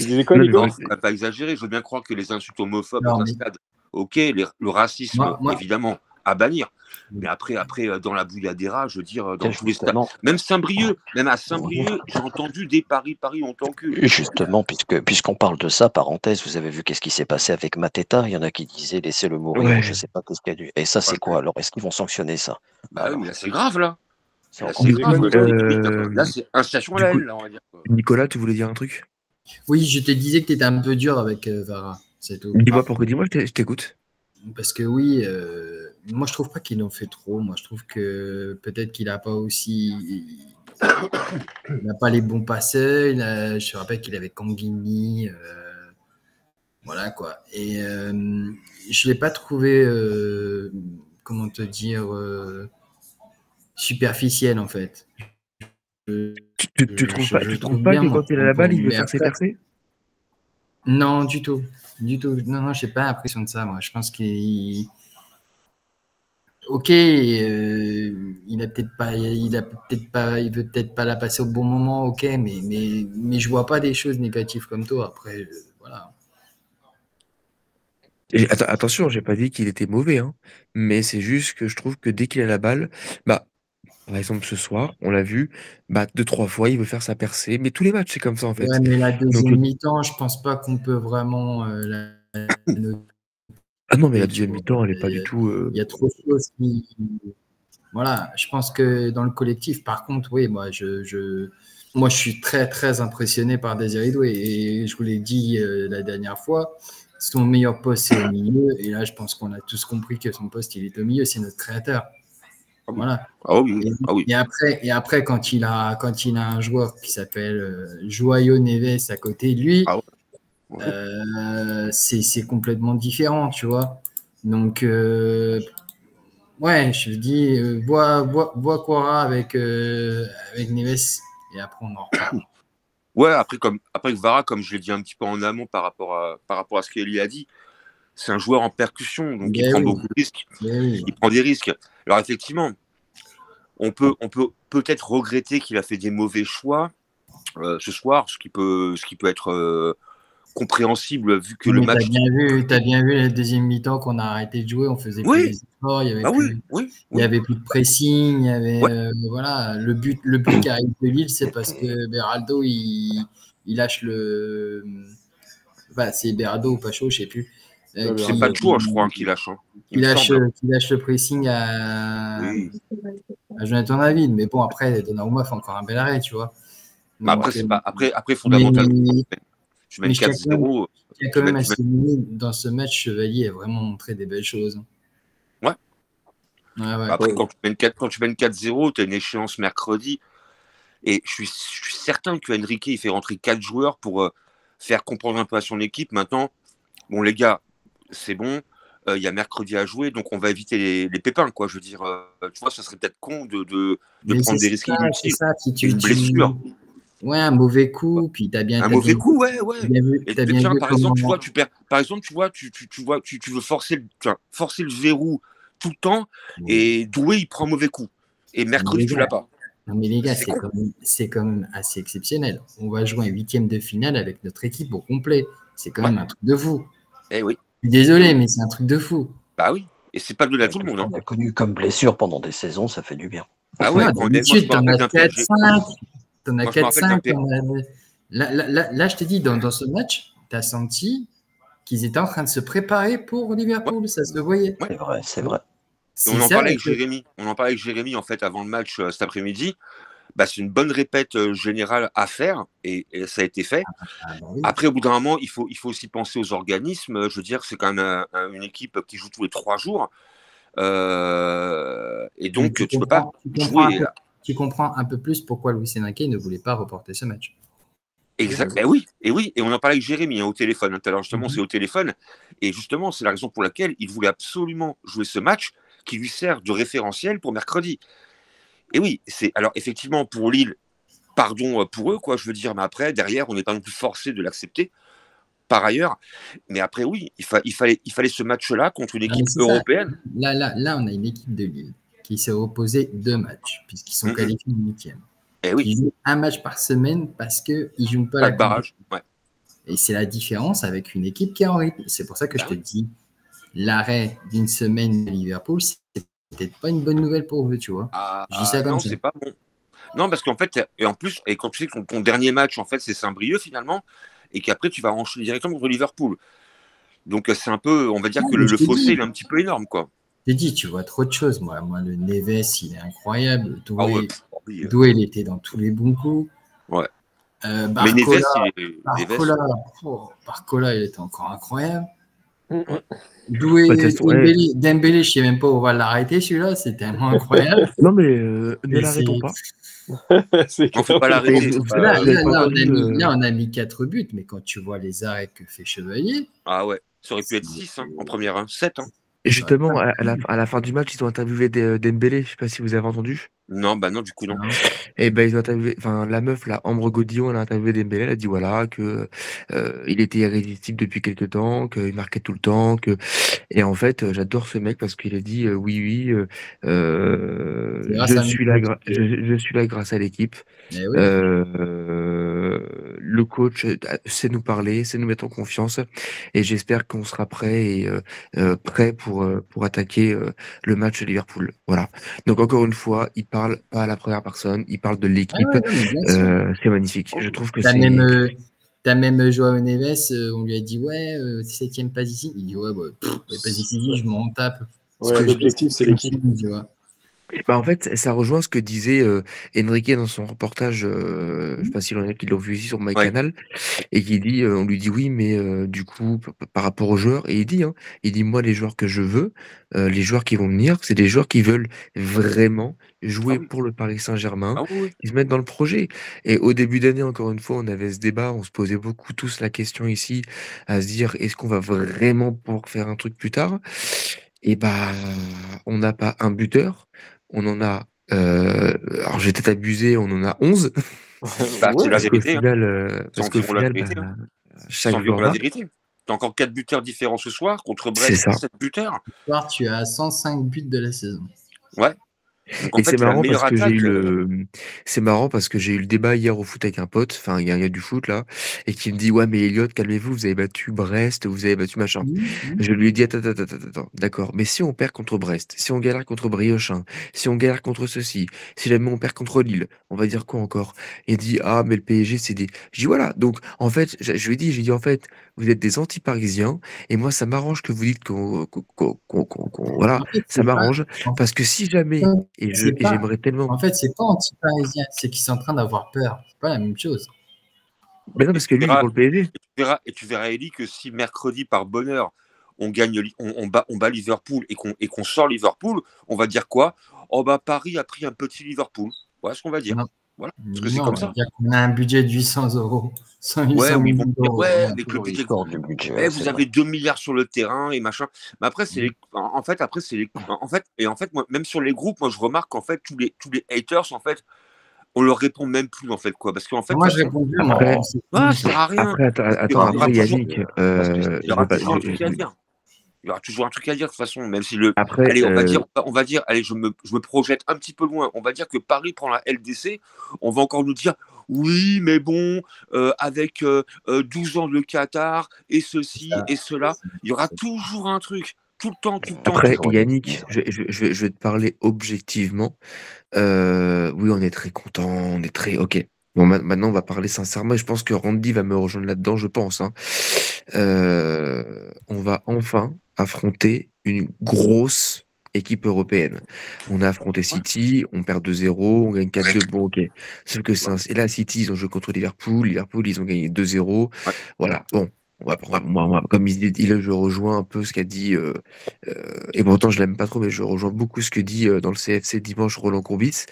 [SPEAKER 1] disais quoi, Nico?
[SPEAKER 2] Non, faut pas exagérer. Je veux bien croire que les insultes homophobes dans un stade, ok, le racisme, évidemment, à bannir. Mais après, dans la boue, il y a des rats, je veux dire, dans tous les stades. Même Saint-Brieuc, même à Saint-Brieuc, j'ai entendu des Paris, on t'encule.
[SPEAKER 3] Justement, puisqu'on parle de ça, parenthèse, vous avez vu qu'est-ce qui s'est passé avec Mateta? Il y en a qui disaient laissez-le mourir,
[SPEAKER 6] Ouais.
[SPEAKER 3] je sais pas qu'est-ce qu'il y a dû. Et ça, c'est quoi alors? Est-ce qu'ils vont sanctionner ça?
[SPEAKER 2] Bah oui, là, c'est grave, là.
[SPEAKER 3] C'est
[SPEAKER 2] C'est grave.
[SPEAKER 6] Euh,
[SPEAKER 2] Là, c'est incitation à la haine, là, on va dire.
[SPEAKER 6] Nicolas, tu voulais dire un truc?
[SPEAKER 4] Oui, je te disais que tu étais un peu dur avec Vara. C'est tout.
[SPEAKER 6] Dis-moi pourquoi, dis-moi, je t'écoute.
[SPEAKER 4] Parce que oui, moi je trouve pas qu'il en fait trop. Moi je trouve que peut-être qu'il n'a pas aussi. Il n'a pas les bons passeurs. Je te rappelle qu'il avait Kanguini. Voilà quoi. Et je ne l'ai pas trouvé, comment te dire, superficiel en fait.
[SPEAKER 6] Tu trouves pas que quand il a la balle, il veut faire ses percées?
[SPEAKER 4] Non, du tout. Du tout. Non, je n'ai pas l'impression de ça, moi. Je pense qu'il. Ok, il veut peut-être pas la passer au bon moment, ok, mais je vois pas des choses négatives comme toi. Après, voilà.
[SPEAKER 6] Et attention, j'ai pas dit qu'il était mauvais, hein, mais c'est juste que je trouve que dès qu'il a la balle, bah, par exemple ce soir, on l'a vu, bah, 2-3 fois, il veut faire sa percée, mais tous les matchs, c'est comme ça en
[SPEAKER 4] Ouais,
[SPEAKER 6] fait.
[SPEAKER 4] mais la
[SPEAKER 6] Donc,
[SPEAKER 4] deuxième mi-temps, je pense pas qu'on peut vraiment noter,
[SPEAKER 6] ah non, mais la
[SPEAKER 4] tu
[SPEAKER 6] deuxième
[SPEAKER 4] vois.
[SPEAKER 6] mi-temps, elle est pas du tout.
[SPEAKER 4] Il y a trop de choses qui. Voilà, je pense que dans le collectif, par contre, oui, moi, je suis très, très impressionné par Désiré Doué. Et je vous l'ai dit la dernière fois, son meilleur poste, c'est au milieu. Et là, je pense qu'on a tous compris que son poste, il est au milieu. C'est notre créateur. Voilà.
[SPEAKER 2] Ah oui, ah oui.
[SPEAKER 4] Et après quand il a un joueur qui s'appelle Joao Neves à côté de lui,
[SPEAKER 2] Ah ouais.
[SPEAKER 4] c'est complètement différent, tu vois. Donc, ouais, je dis, bois Quora avec Neves et après on en reparle.
[SPEAKER 2] Ouais, après Kvara, comme je l'ai dit un petit peu en amont par rapport à ce qu'Eli a dit, c'est un joueur en percussion, donc il prend beaucoup de risques.
[SPEAKER 4] Oui.
[SPEAKER 2] Il prend des risques. Alors effectivement, on peut peut-être regretter qu'il a fait des mauvais choix ce soir, ce qui peut être compréhensible vu que le match.
[SPEAKER 4] T'as bien vu la deuxième mi-temps qu'on a arrêté de jouer, on faisait plus les efforts, il y avait plus de pressing, il y avait voilà, le but qui arrive de Lille, c'est parce que Beraldo il lâche le, bah, c'est Beraldo ou Pacho, je sais plus.
[SPEAKER 2] C'est pas de joueur, je crois, qui lâche. Hein.
[SPEAKER 4] Qui lâche le pressing à Jonathan David, mais bon après Donnarumma fait encore un bel arrêt, tu vois.
[SPEAKER 2] Donc, après fondamentalement. Tu mets 4-0.
[SPEAKER 4] Il y a quand même assez dans ce match, Chevalier a vraiment montré des belles choses.
[SPEAKER 2] Ouais. Après,
[SPEAKER 6] Ouais.
[SPEAKER 2] quand tu mènes 4-0, tu as une échéance mercredi. Et je suis certain que Enrique, il fait rentrer 4 joueurs pour faire comprendre un peu à son équipe. Maintenant, bon, les gars, c'est bon. Il y a mercredi à jouer, donc on va éviter les pépins, quoi. Je veux dire, tu vois, ça serait peut-être con de prendre des risques inutiles. Une blessure.
[SPEAKER 4] Ouais, un mauvais coup, puis t'as bien.
[SPEAKER 2] Un mauvais coup, ouais.
[SPEAKER 4] Par
[SPEAKER 2] exemple, tu veux forcer le verrou tout le temps, et Doué, il prend un mauvais coup. Et mercredi, tu l'as pas.
[SPEAKER 4] Non, mais les gars, c'est quand même assez exceptionnel. On va jouer un 8e de finale avec notre équipe au complet. C'est quand même un truc de fou.
[SPEAKER 2] Eh oui.
[SPEAKER 4] Je suis désolé, mais c'est un truc de fou.
[SPEAKER 2] Bah oui. Et c'est pas donné à tout le monde.
[SPEAKER 3] On a connu comme blessure pendant des saisons, ça fait du bien.
[SPEAKER 2] Ah ouais,
[SPEAKER 4] d'habitude, t'en as 4-5. T'en as 4-5. Là, je t'ai dit, dans ce match, t'as senti qu'ils étaient en train de se préparer pour Liverpool. Ouais. Ça se voyait.
[SPEAKER 3] Ouais. C'est vrai.
[SPEAKER 2] On en parlait avec Jérémy en fait avant le match cet après-midi. Bah, c'est une bonne répète générale à faire et ça a été fait. Oui. Après, au bout d'un moment, il faut aussi penser aux organismes. Je veux dire, c'est quand même une équipe qui joue tous les 3 jours. Et donc, tu peux pas jouer.
[SPEAKER 4] Tu comprends un peu plus pourquoi Luis Enrique ne voulait pas reporter ce match.
[SPEAKER 2] Exact. Oui. Et on en parlait avec Jérémy au téléphone. Tout à l'heure, justement, c'est au téléphone. Et justement, c'est la raison pour laquelle il voulait absolument jouer ce match qui lui sert de référentiel pour mercredi. Et oui, alors effectivement pour Lille, pardon pour eux, quoi, je veux dire, mais après, derrière, on n'est pas non plus forcé de l'accepter par ailleurs. Mais après, oui, il fallait ce match-là contre une équipe européenne.
[SPEAKER 4] Là, on a une équipe de Lille qui s'est opposée 2 matchs, puisqu'ils sont qualifiés en 8e.
[SPEAKER 2] Et oui.
[SPEAKER 4] Ils jouent un match par semaine parce qu'ils ne jouent pas
[SPEAKER 2] la barrage. Ouais.
[SPEAKER 4] Et c'est la différence avec une équipe qui est en rythme. C'est pour ça que je te dis, l'arrêt d'une semaine à Liverpool, c'est peut-être pas une bonne nouvelle pour eux, tu vois.
[SPEAKER 2] Je dis ça comme ça. Non, c'est pas bon. Non, parce qu'en fait, et en plus, et quand tu sais que ton dernier match, en fait, c'est Saint-Brieuc finalement, et qu'après, tu vas enchaîner directement contre Liverpool. Donc, c'est un peu, on va dire que le fossé, il est un petit peu énorme, quoi.
[SPEAKER 4] Je te dis, tu vois trop de choses. Moi, le Neves, il est incroyable. Doué, il était dans tous les bons coups.
[SPEAKER 2] Ouais.
[SPEAKER 4] Mais Neves, Barcola, il était encore incroyable. Dembélé, je ne sais même pas où on va l'arrêter, celui-là. C'est tellement incroyable.
[SPEAKER 6] Non, mais ne l'arrêtons pas.
[SPEAKER 2] On ne faut pas l'arrêter.
[SPEAKER 4] Là, on a mis 4 buts, mais quand tu vois les arrêts que fait Chevalier.
[SPEAKER 2] Ah ouais, ça aurait pu être 6 en première, 7.
[SPEAKER 6] Et justement, à la fin du match, ils ont interviewé Dembélé. Je sais pas si vous avez entendu.
[SPEAKER 2] Non, bah non, du coup, non.
[SPEAKER 6] Et ben ils ont interviewé, enfin la meuf là, Ambre Godillon, elle a interviewé Dembélé, elle a dit voilà que il était irrésistible depuis quelques temps, qu'il marquait tout le temps, que et en fait j'adore ce mec parce qu'il a dit oui oui
[SPEAKER 4] C'est grâce à nous.
[SPEAKER 6] je suis là grâce à l'équipe.
[SPEAKER 4] Eh oui.
[SPEAKER 6] Le coach sait nous parler, sait nous mettre en confiance et j'espère qu'on sera prêt et prêt pour attaquer le match de Liverpool. Voilà. Donc encore une fois, il parle pas à la première personne, il parle de
[SPEAKER 4] Ah
[SPEAKER 6] l'équipe.
[SPEAKER 4] ouais, non, mais bien sûr.
[SPEAKER 6] C'est magnifique. Je trouve que
[SPEAKER 4] T'as
[SPEAKER 6] c'est.
[SPEAKER 4] même Joao Neves, on lui a dit ouais, 7e passe ici. Il dit ouais, pas ici, je m'en tape.
[SPEAKER 1] Ouais, l'objectif, c'est l'équipe.
[SPEAKER 4] Tu vois.
[SPEAKER 6] Bah en fait, ça rejoint ce que disait Enrique dans son reportage, je sais pas si l'on a qui l'ont vu ici sur MyCanal, et qui dit, on lui dit oui, mais du coup, par rapport aux joueurs, et il dit moi les joueurs que je veux, les joueurs qui vont venir, c'est des joueurs qui veulent vraiment jouer
[SPEAKER 2] Ah oui.
[SPEAKER 6] pour le Paris Saint-Germain,
[SPEAKER 2] Ah oui.
[SPEAKER 6] qui se mettent dans le projet. Et au début d'année, encore une fois, on avait ce débat, on se posait beaucoup tous la question ici, à se dire est-ce qu'on va vraiment pouvoir faire un truc plus tard? Et bah, on n'a pas un buteur. On en a, alors j'ai peut-être abusé, on en a 11.
[SPEAKER 2] Bah, c'est la
[SPEAKER 6] Parce qu'au
[SPEAKER 2] vérité. Hein.
[SPEAKER 6] final,
[SPEAKER 2] C'est environ la vérité.
[SPEAKER 6] bah,
[SPEAKER 2] Hein. C'est
[SPEAKER 6] chaque
[SPEAKER 2] environ
[SPEAKER 6] joueur
[SPEAKER 2] la
[SPEAKER 6] marque.
[SPEAKER 2] vérité. T'as encore 4 buteurs différents ce soir contre
[SPEAKER 6] C'est
[SPEAKER 2] Brest,
[SPEAKER 6] ça.
[SPEAKER 2] 7 buteurs.
[SPEAKER 4] Ce soir, tu as 105 buts de la saison.
[SPEAKER 2] Ouais. Donc en
[SPEAKER 6] Et
[SPEAKER 2] fait,
[SPEAKER 6] c'est
[SPEAKER 2] la
[SPEAKER 6] marrant
[SPEAKER 2] meilleure
[SPEAKER 6] parce que j'ai
[SPEAKER 2] attaque.
[SPEAKER 6] eu c'est marrant parce que j'ai eu le débat hier au foot avec un pote, enfin, il y a un gars du foot là, et qui me dit ouais, mais Elliot, calmez-vous, vous avez battu Brest, vous avez battu machin. Je lui ai dit attends, d'accord, mais si on perd contre Brest, si on galère contre Briochin, si on galère contre ceci, si jamais on perd contre Lille, on va dire quoi encore? Il dit ah, mais le PSG, c'est des. Je dis voilà, donc en fait, je lui ai dit, j'ai dit en fait, vous êtes des anti-parisiens, et moi ça m'arrange que vous dites voilà,
[SPEAKER 4] En fait,
[SPEAKER 6] ça
[SPEAKER 4] c'est pas.
[SPEAKER 6] m'arrange, parce que si jamais. Et
[SPEAKER 4] C'est pas.
[SPEAKER 6] j'aimerais tellement.
[SPEAKER 4] En fait, c'est pas anti-parisien, c'est qu'ils sont en train d'avoir peur. C'est pas la même chose.
[SPEAKER 6] Mais non, parce que lui, il est pour le PSG.
[SPEAKER 2] Et tu verras, Eli, que si mercredi, par bonheur, on gagne, on bat Liverpool et qu'on sort Liverpool, on va dire quoi? Oh bah Paris a pris un petit Liverpool. Voilà ce qu'on va dire.
[SPEAKER 4] Non.
[SPEAKER 2] Voilà. Parce que c'est comme ça.
[SPEAKER 4] On a un budget de 800 euros. 800
[SPEAKER 2] Ouais, oui,
[SPEAKER 4] millions d'euros.
[SPEAKER 2] ouais, avec le budget.
[SPEAKER 3] Du budget,
[SPEAKER 2] Ouais, vous avez 2 milliards sur le terrain et machin. Mais après, c'est en fait, après, c'est les. En fait, moi, même sur les groupes, moi, je remarque qu'en fait, tous les haters, en fait, on leur répond même plus, en fait, quoi. Parce qu'en fait.
[SPEAKER 4] Moi, je réponds plus.
[SPEAKER 6] Après,
[SPEAKER 2] ça sert à rien.
[SPEAKER 6] Après, Yannick,
[SPEAKER 2] il y aura toujours un truc à dire. Il y aura toujours un truc à dire de toute façon, même si le.
[SPEAKER 6] Après,
[SPEAKER 2] allez, on va dire, allez, je me projette un petit peu loin. On va dire que Paris prend la LDC. On va encore nous dire, oui, mais bon, avec 12 ans de Qatar et ceci et cela, il y aura toujours un truc. Tout le temps.
[SPEAKER 6] Après, Yannick, je vais te parler objectivement. Oui, on est très content, on est très. Ok. Bon, maintenant, on va parler sincèrement. Et je pense que Randy va me rejoindre là-dedans, je pense. Hein. On va enfin affronter une grosse équipe européenne. On a affronté City, on perd 2-0, on gagne 4-2. Bon, ok. Sauf que et là, City, ils ont joué contre Liverpool. Liverpool, ils ont gagné 2-0.
[SPEAKER 2] Ouais.
[SPEAKER 6] Voilà. Bon. Moi, comme il dit, je rejoins un peu ce qu'a dit, et pourtant je l'aime pas trop, mais je rejoins beaucoup ce que dit dans le CFC dimanche Roland Courbis.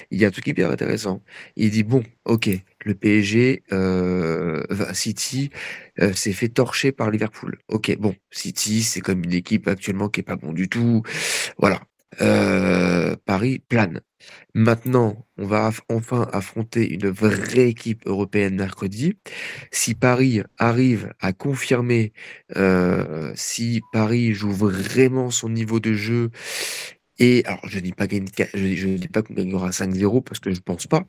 [SPEAKER 6] Il y a un truc hyper intéressant. Il dit bon, ok, le PSG, City s'est fait torcher par Liverpool. Ok, bon, City, c'est comme une équipe actuellement qui est pas bon du tout. Voilà. Paris plane. Maintenant, on va enfin affronter une vraie équipe européenne mercredi. Si Paris arrive à confirmer, si Paris joue vraiment son niveau de jeu, et alors je dis pas je dis pas qu'on gagnera 5-0 parce que je pense pas,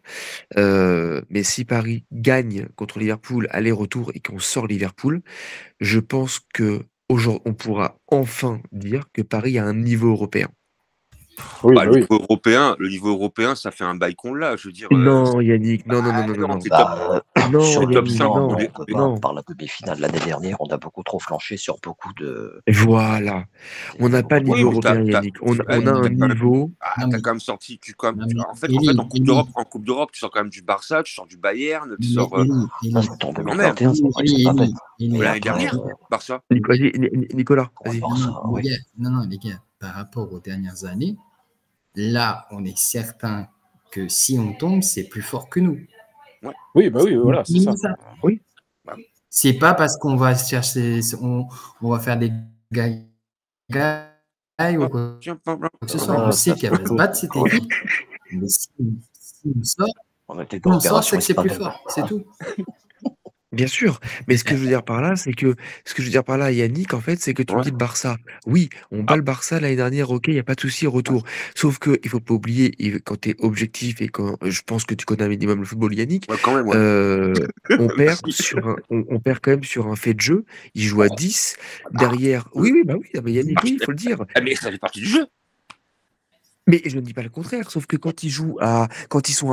[SPEAKER 6] mais si Paris gagne contre Liverpool aller-retour et qu'on sort Liverpool, je pense que aujourd'hui on pourra enfin dire que Paris a un niveau européen.
[SPEAKER 1] Oui,
[SPEAKER 2] bah, le niveau européen, ça fait un bail qu'on l'a. Je veux dire.
[SPEAKER 6] Non, Yannick, non.
[SPEAKER 3] Sur le
[SPEAKER 6] Yannick,
[SPEAKER 3] bilan,
[SPEAKER 6] non,
[SPEAKER 3] on peut pas.
[SPEAKER 6] non.
[SPEAKER 3] Par la demi-finale l'année dernière, on a beaucoup trop flanché sur beaucoup de.
[SPEAKER 6] Voilà. On n'a pas le niveau européen, Yannick. On a un niveau.
[SPEAKER 2] T'as quand même sorti. En fait, en Coupe d'Europe, tu sors quand même du Barça, tu sors du Bayern, tu sors.
[SPEAKER 3] En 2021, c'est vrai que c'est pas bête.
[SPEAKER 2] L'année dernière, Barça.
[SPEAKER 6] Vas-y, Nicolas, vas-y.
[SPEAKER 4] Non, les gars, par rapport aux dernières années, là, on est certain que si on tombe, c'est plus fort que nous.
[SPEAKER 1] Ouais. Oui, bah oui, voilà, c'est ça.
[SPEAKER 6] Oui.
[SPEAKER 4] C'est pas parce qu'on va chercher, on va faire des gagas ou quoi
[SPEAKER 2] Tiens, pas- pas-
[SPEAKER 4] que ce soit.
[SPEAKER 3] Ah,
[SPEAKER 4] On sait
[SPEAKER 3] ça,
[SPEAKER 4] qu'elle va se battre, cette équipe. Mais si on sort,
[SPEAKER 3] On était
[SPEAKER 4] si
[SPEAKER 3] dans
[SPEAKER 4] on sort, c'est
[SPEAKER 3] Opération
[SPEAKER 4] que c'est plus
[SPEAKER 3] Espadon.
[SPEAKER 4] fort. C'est tout.
[SPEAKER 6] Bien sûr, mais ce que je veux dire par là, c'est que ce que je veux dire par là, Yannick, en fait, c'est que tu me
[SPEAKER 2] Ouais.
[SPEAKER 6] dis le Barça. Oui, on bat
[SPEAKER 2] Ah.
[SPEAKER 6] le Barça l'année dernière, ok, il n'y a pas de souci, retour. Sauf que il faut pas oublier, quand tu es objectif et quand je pense que tu connais un minimum le football, Yannick,
[SPEAKER 2] Ouais, quand même, ouais.
[SPEAKER 6] on perd
[SPEAKER 2] Si.
[SPEAKER 6] sur on perd quand même sur un fait de jeu. Il joue à 10 derrière. Oui, oui, bah oui, non, mais Yannick, oui, il faut le dire.
[SPEAKER 2] Ah, mais ça fait partie du jeu.
[SPEAKER 6] Mais je ne dis pas le contraire, sauf que quand ils sont à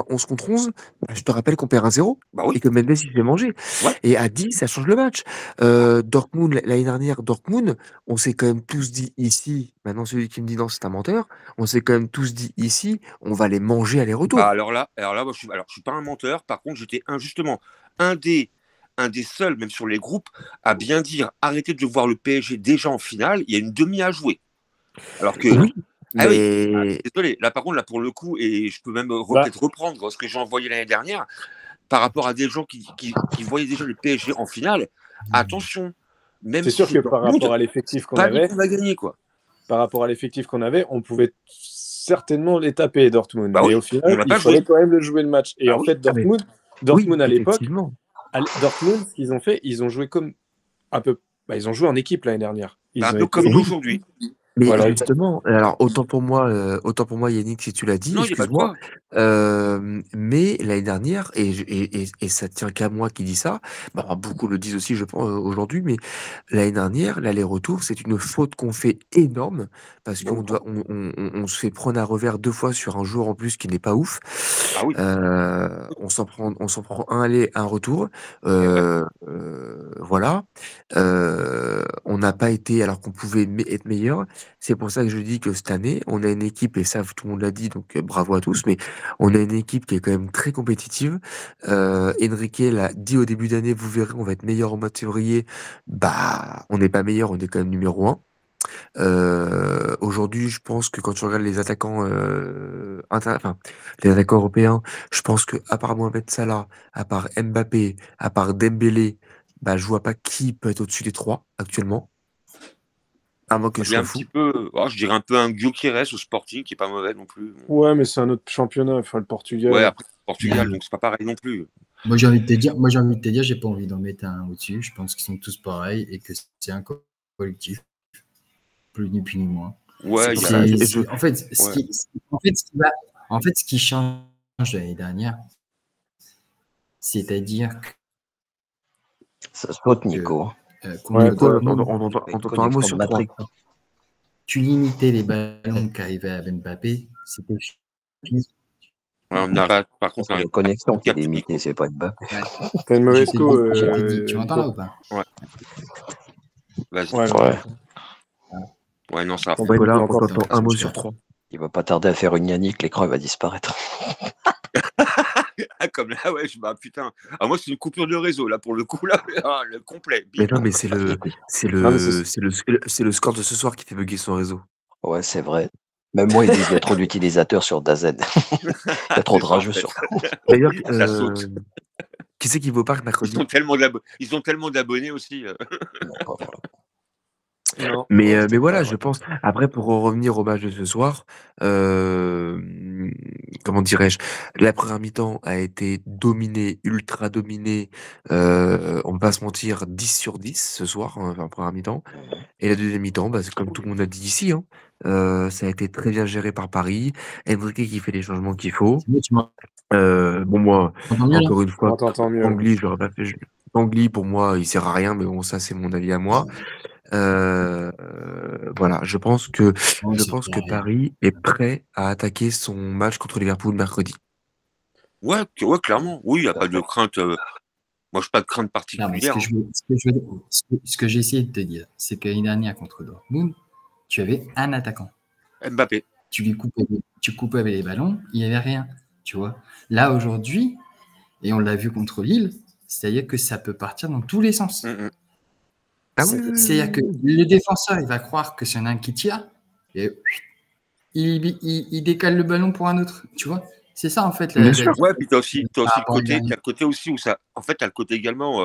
[SPEAKER 6] 11 contre 11, bah, je te rappelle qu'on perd 1-0
[SPEAKER 2] Bah oui.
[SPEAKER 6] et que Mendes il se fait manger.
[SPEAKER 2] Ouais.
[SPEAKER 6] Et à 10, ça change le match. Dortmund, l'année dernière, Dortmund, on s'est quand même tous dit ici, maintenant celui qui me dit non, c'est un menteur, on s'est quand même tous dit ici, on va les manger
[SPEAKER 2] Bah,
[SPEAKER 6] aller-retour.
[SPEAKER 2] alors là, moi, je suis pas un menteur. Par contre, j'étais justement un des seuls, même sur les groupes, à bien dire arrêtez de voir le PSG déjà en finale. Il y a une demi à jouer. Alors que
[SPEAKER 6] Oui,
[SPEAKER 2] ah oui,
[SPEAKER 6] mais
[SPEAKER 2] désolé. Là, par contre, là, pour le coup, et je peux même
[SPEAKER 1] Bah.
[SPEAKER 2] peut-être reprendre ce que j'ai envoyé l'année dernière, par rapport à des gens qui voyaient déjà le PSG en finale, attention, même
[SPEAKER 1] C'est sûr
[SPEAKER 2] si
[SPEAKER 1] que
[SPEAKER 2] c'est
[SPEAKER 1] par
[SPEAKER 2] Dortmund,
[SPEAKER 1] rapport à l'effectif qu'on
[SPEAKER 2] pas dit
[SPEAKER 1] avait,
[SPEAKER 2] qu'on va gagner, quoi.
[SPEAKER 1] on pouvait certainement les taper, Dortmund.
[SPEAKER 2] Bah
[SPEAKER 1] Mais
[SPEAKER 2] oui,
[SPEAKER 1] au
[SPEAKER 2] on
[SPEAKER 1] final,
[SPEAKER 2] n'a
[SPEAKER 1] il
[SPEAKER 2] pas
[SPEAKER 1] fallait
[SPEAKER 2] joué.
[SPEAKER 1] quand même le jouer le match. Et
[SPEAKER 2] Ah
[SPEAKER 1] en
[SPEAKER 2] oui.
[SPEAKER 1] fait,
[SPEAKER 6] Ah, mais
[SPEAKER 1] Dortmund
[SPEAKER 6] oui,
[SPEAKER 1] à l'époque,
[SPEAKER 6] effectivement.
[SPEAKER 1] Dortmund, ce qu'ils ont fait, ils ont joué comme un peu. Bah, ils ont joué en équipe l'année dernière. Ils
[SPEAKER 2] Un
[SPEAKER 1] ont
[SPEAKER 2] peu
[SPEAKER 1] été.
[SPEAKER 2] comme nous
[SPEAKER 6] Oui,
[SPEAKER 2] aujourd'hui.
[SPEAKER 6] mais
[SPEAKER 1] Voilà.
[SPEAKER 6] justement, alors autant pour moi, Yannick, si tu l'as dit,
[SPEAKER 2] Non, il n'y a pas de
[SPEAKER 6] excuse-moi,
[SPEAKER 2] quoi.
[SPEAKER 6] mais l'année dernière, et ça tient qu'à moi qui dis ça, bah, beaucoup le disent aussi, je pense, aujourd'hui, mais l'année dernière, l'aller-retour, c'est une faute qu'on fait énorme parce
[SPEAKER 2] Bon.
[SPEAKER 6] on se fait prendre à revers 2 fois sur un joueur en plus qui n'est pas ouf.
[SPEAKER 2] Ah oui.
[SPEAKER 6] On s'en prend un aller, un retour. Voilà. On n'a pas été alors qu'on pouvait être meilleur. C'est pour ça que je dis que cette année, on a une équipe, et ça tout le monde l'a dit, donc bravo à tous, mais on a une équipe qui est quand même très compétitive. Enrique l'a dit au début d'année, vous verrez, on va être meilleur au mois de février. Bah, on n'est pas meilleur, on est quand même numéro 1. Aujourd'hui, je pense que quand tu regardes les attaquants, les attaquants européens, je pense que à part Mohamed Salah, à part Mbappé, à part Dembélé, bah je vois pas qui peut être au-dessus des 3 actuellement. À moins que je
[SPEAKER 2] Il y a
[SPEAKER 6] sois
[SPEAKER 2] un
[SPEAKER 6] fou.
[SPEAKER 2] petit peu, je dirais un peu un Gyökeres au Sporting qui est pas mauvais non plus.
[SPEAKER 1] Ouais, mais c'est un autre championnat. Enfin, le Portugal.
[SPEAKER 2] Ouais, après Portugal, donc c'est pas pareil non plus.
[SPEAKER 4] Moi, j'ai envie de te dire, j'ai pas envie d'en mettre un au-dessus. Je pense qu'ils sont tous pareils et que c'est un collectif, plus ni plus ni moins.
[SPEAKER 2] Ouais,
[SPEAKER 4] En fait, ce qui change l'année dernière, c'est-à-dire
[SPEAKER 3] Ça saute, Nico.
[SPEAKER 1] Ouais,
[SPEAKER 6] on entend un mot sur 3.
[SPEAKER 4] Tu limitais les ballons qui arrivaient à Mbappé, c'était fini.
[SPEAKER 2] Ouais, on arrête. Par contre,
[SPEAKER 3] C'est la connexion qui est limitée, c'est pas Mbappé.
[SPEAKER 1] T'as une mauvaise co.
[SPEAKER 4] Je t'ai dit, tu m'entends là ou pas?
[SPEAKER 2] vas-y.
[SPEAKER 1] Ouais,
[SPEAKER 2] Ouais, non, ça.
[SPEAKER 6] Ouais, là, on
[SPEAKER 1] encore,
[SPEAKER 6] entend un mot sur 3.
[SPEAKER 3] Il va pas tarder à faire une Yannick, l'écran va disparaître.
[SPEAKER 2] Ah, comme là, ouais, putain. Ah, moi, c'est une coupure de réseau, là, pour le coup, là, le complet.
[SPEAKER 6] Mais non, mais c'est le score de ce soir qui fait bugger son réseau.
[SPEAKER 3] Ouais, c'est vrai. Même moi, il y a trop d'utilisateurs sur Dazen. Il y a trop de rageux sur.
[SPEAKER 6] D'ailleurs,
[SPEAKER 2] ça saute.
[SPEAKER 6] Qui c'est qui va au parc mercredi?
[SPEAKER 2] Ils ont tellement d'abonnés aussi.
[SPEAKER 1] Non,
[SPEAKER 6] mais voilà, je pense. Après, pour revenir au match de ce soir, comment dirais-je, la première mi-temps a été dominée, ultra dominée. On va pas se mentir, 10 sur 10 ce soir, en première mi-temps. Et la deuxième mi-temps, bah, c'est comme tout le monde a dit ici, hein, ça a été très bien géré par Paris. Enrique qui fait les changements qu'il faut. Bon, moi, encore une fois, Tanguy, je l'aurais pas fait. Tanguy, pour moi, il sert à rien, mais bon, ça, c'est mon avis à moi. Voilà, je pense que Paris est prêt à attaquer son match contre Liverpool mercredi.
[SPEAKER 2] Ouais, clairement. Oui, il n'y a pas de crainte. Moi, je n'ai pas de crainte particulière.
[SPEAKER 4] Ce que j'ai essayé de te dire, c'est que l'année dernière contre Dortmund, tu avais un attaquant.
[SPEAKER 2] Mbappé.
[SPEAKER 4] Tu coupais avec les ballons, il n'y avait rien. Tu vois. Là, aujourd'hui, et on l'a vu contre Lille, c'est-à-dire que ça peut partir dans tous les sens. C'est-à-dire que le défenseur, il va croire que c'est un qui tire, et il décale le ballon pour un autre. Tu vois. C'est ça, en fait.
[SPEAKER 2] Ouais, puis tu as aussi le côté aussi où ça. En fait, tu as le côté également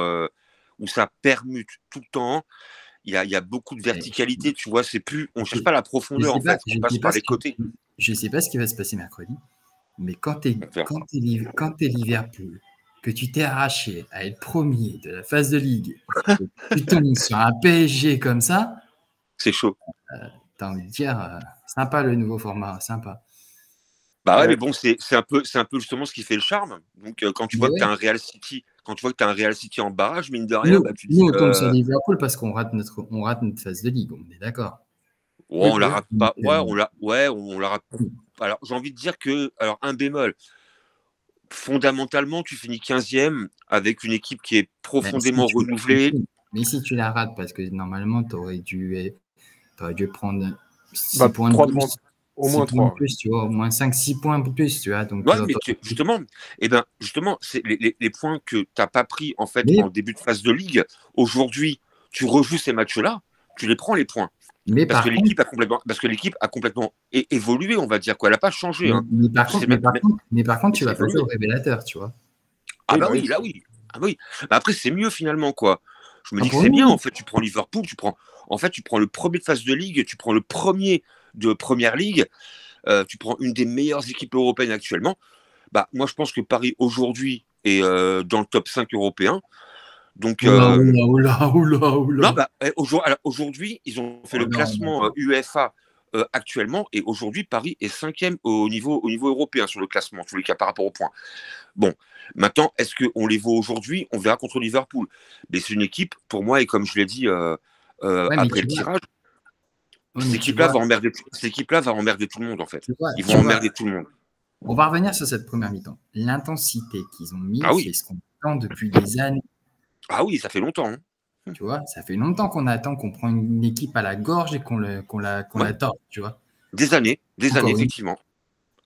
[SPEAKER 2] où ça permute tout le temps. il y a beaucoup de verticalité, tu vois. C'est plus, on cherche pas la profondeur en fait, on passe par les côtés.
[SPEAKER 4] Je sais pas ce qui va se passer mercredi, mais quand t'es Liverpool, que tu t'es arraché à être premier de la phase de ligue, que tu tombes sur un PSG comme ça,
[SPEAKER 2] c'est chaud.
[SPEAKER 4] T'as envie de dire, sympa le nouveau format, sympa.
[SPEAKER 2] Bah ouais, mais bon, c'est un peu justement ce qui fait le charme. Donc quand tu vois que tu as un Real City, en barrage, mine de rien,
[SPEAKER 4] tu dis. Nous, on tombe sur Liverpool parce qu'on rate notre phase de ligue, on est d'accord.
[SPEAKER 2] Ouais, on la rate pas. Ouais, on la rate. Alors, j'ai envie de dire que, alors, un bémol. Fondamentalement, tu finis 15e avec une équipe qui est profondément renouvelée.
[SPEAKER 4] Mais si tu la rates, parce que normalement, tu aurais dû prendre 6 points de plus.
[SPEAKER 1] Au moins 3.
[SPEAKER 4] Plus, tu vois, au moins 5-6 points de plus, tu vois. Donc,
[SPEAKER 2] ouais, mais justement, c'est les points que tu n'as pas pris en fait en début de phase de ligue. Aujourd'hui, tu rejoues ces matchs-là, tu les prends les points. Parce que l'équipe a complètement évolué, on va dire quoi. Elle n'a pas changé.
[SPEAKER 4] Mais par contre, tu vas passer au révélateur, tu vois.
[SPEAKER 2] Ah bah oui, là oui. Ah oui. Bah après, c'est mieux finalement, quoi. Je me dis que c'est bien, en fait. Tu prends Liverpool, tu prends le premier de phase de ligue, tu prends le premier de première ligue, tu prends une des meilleures équipes européennes actuellement. Bah, moi, je pense que Paris, aujourd'hui, est dans le top 5 européen. Donc,
[SPEAKER 4] oula.
[SPEAKER 2] Non, bah, aujourd'hui, ils ont fait le classement UEFA actuellement, et aujourd'hui, Paris est 5e au niveau européen sur le classement, en tous les cas, par rapport aux points. Bon, maintenant, est-ce qu'on les vaut aujourd'hui? On verra contre Liverpool. Mais c'est une équipe, pour moi, et comme je l'ai dit après le tirage, cette équipe-là va emmerder tout le monde, en fait. Ils vont emmerder tout le monde.
[SPEAKER 4] On va revenir sur cette première mi-temps. L'intensité qu'ils ont mis, c'est ce qu'on attend depuis des années.
[SPEAKER 2] Ah oui, ça fait longtemps. Hein.
[SPEAKER 4] Tu vois, ça fait longtemps qu'on attend qu'on prend une équipe à la gorge et qu'on la tord, tu vois.
[SPEAKER 2] Des années, effectivement.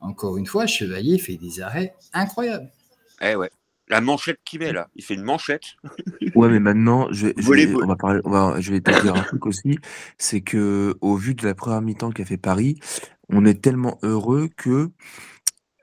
[SPEAKER 4] Encore une fois, Chevalier fait des arrêts incroyables.
[SPEAKER 2] Eh ouais. La manchette qu'il met là, il fait une manchette.
[SPEAKER 6] Ouais, mais maintenant, je vais te dire un truc aussi, c'est que au vu de la première mi-temps qu'a fait Paris, on est tellement heureux que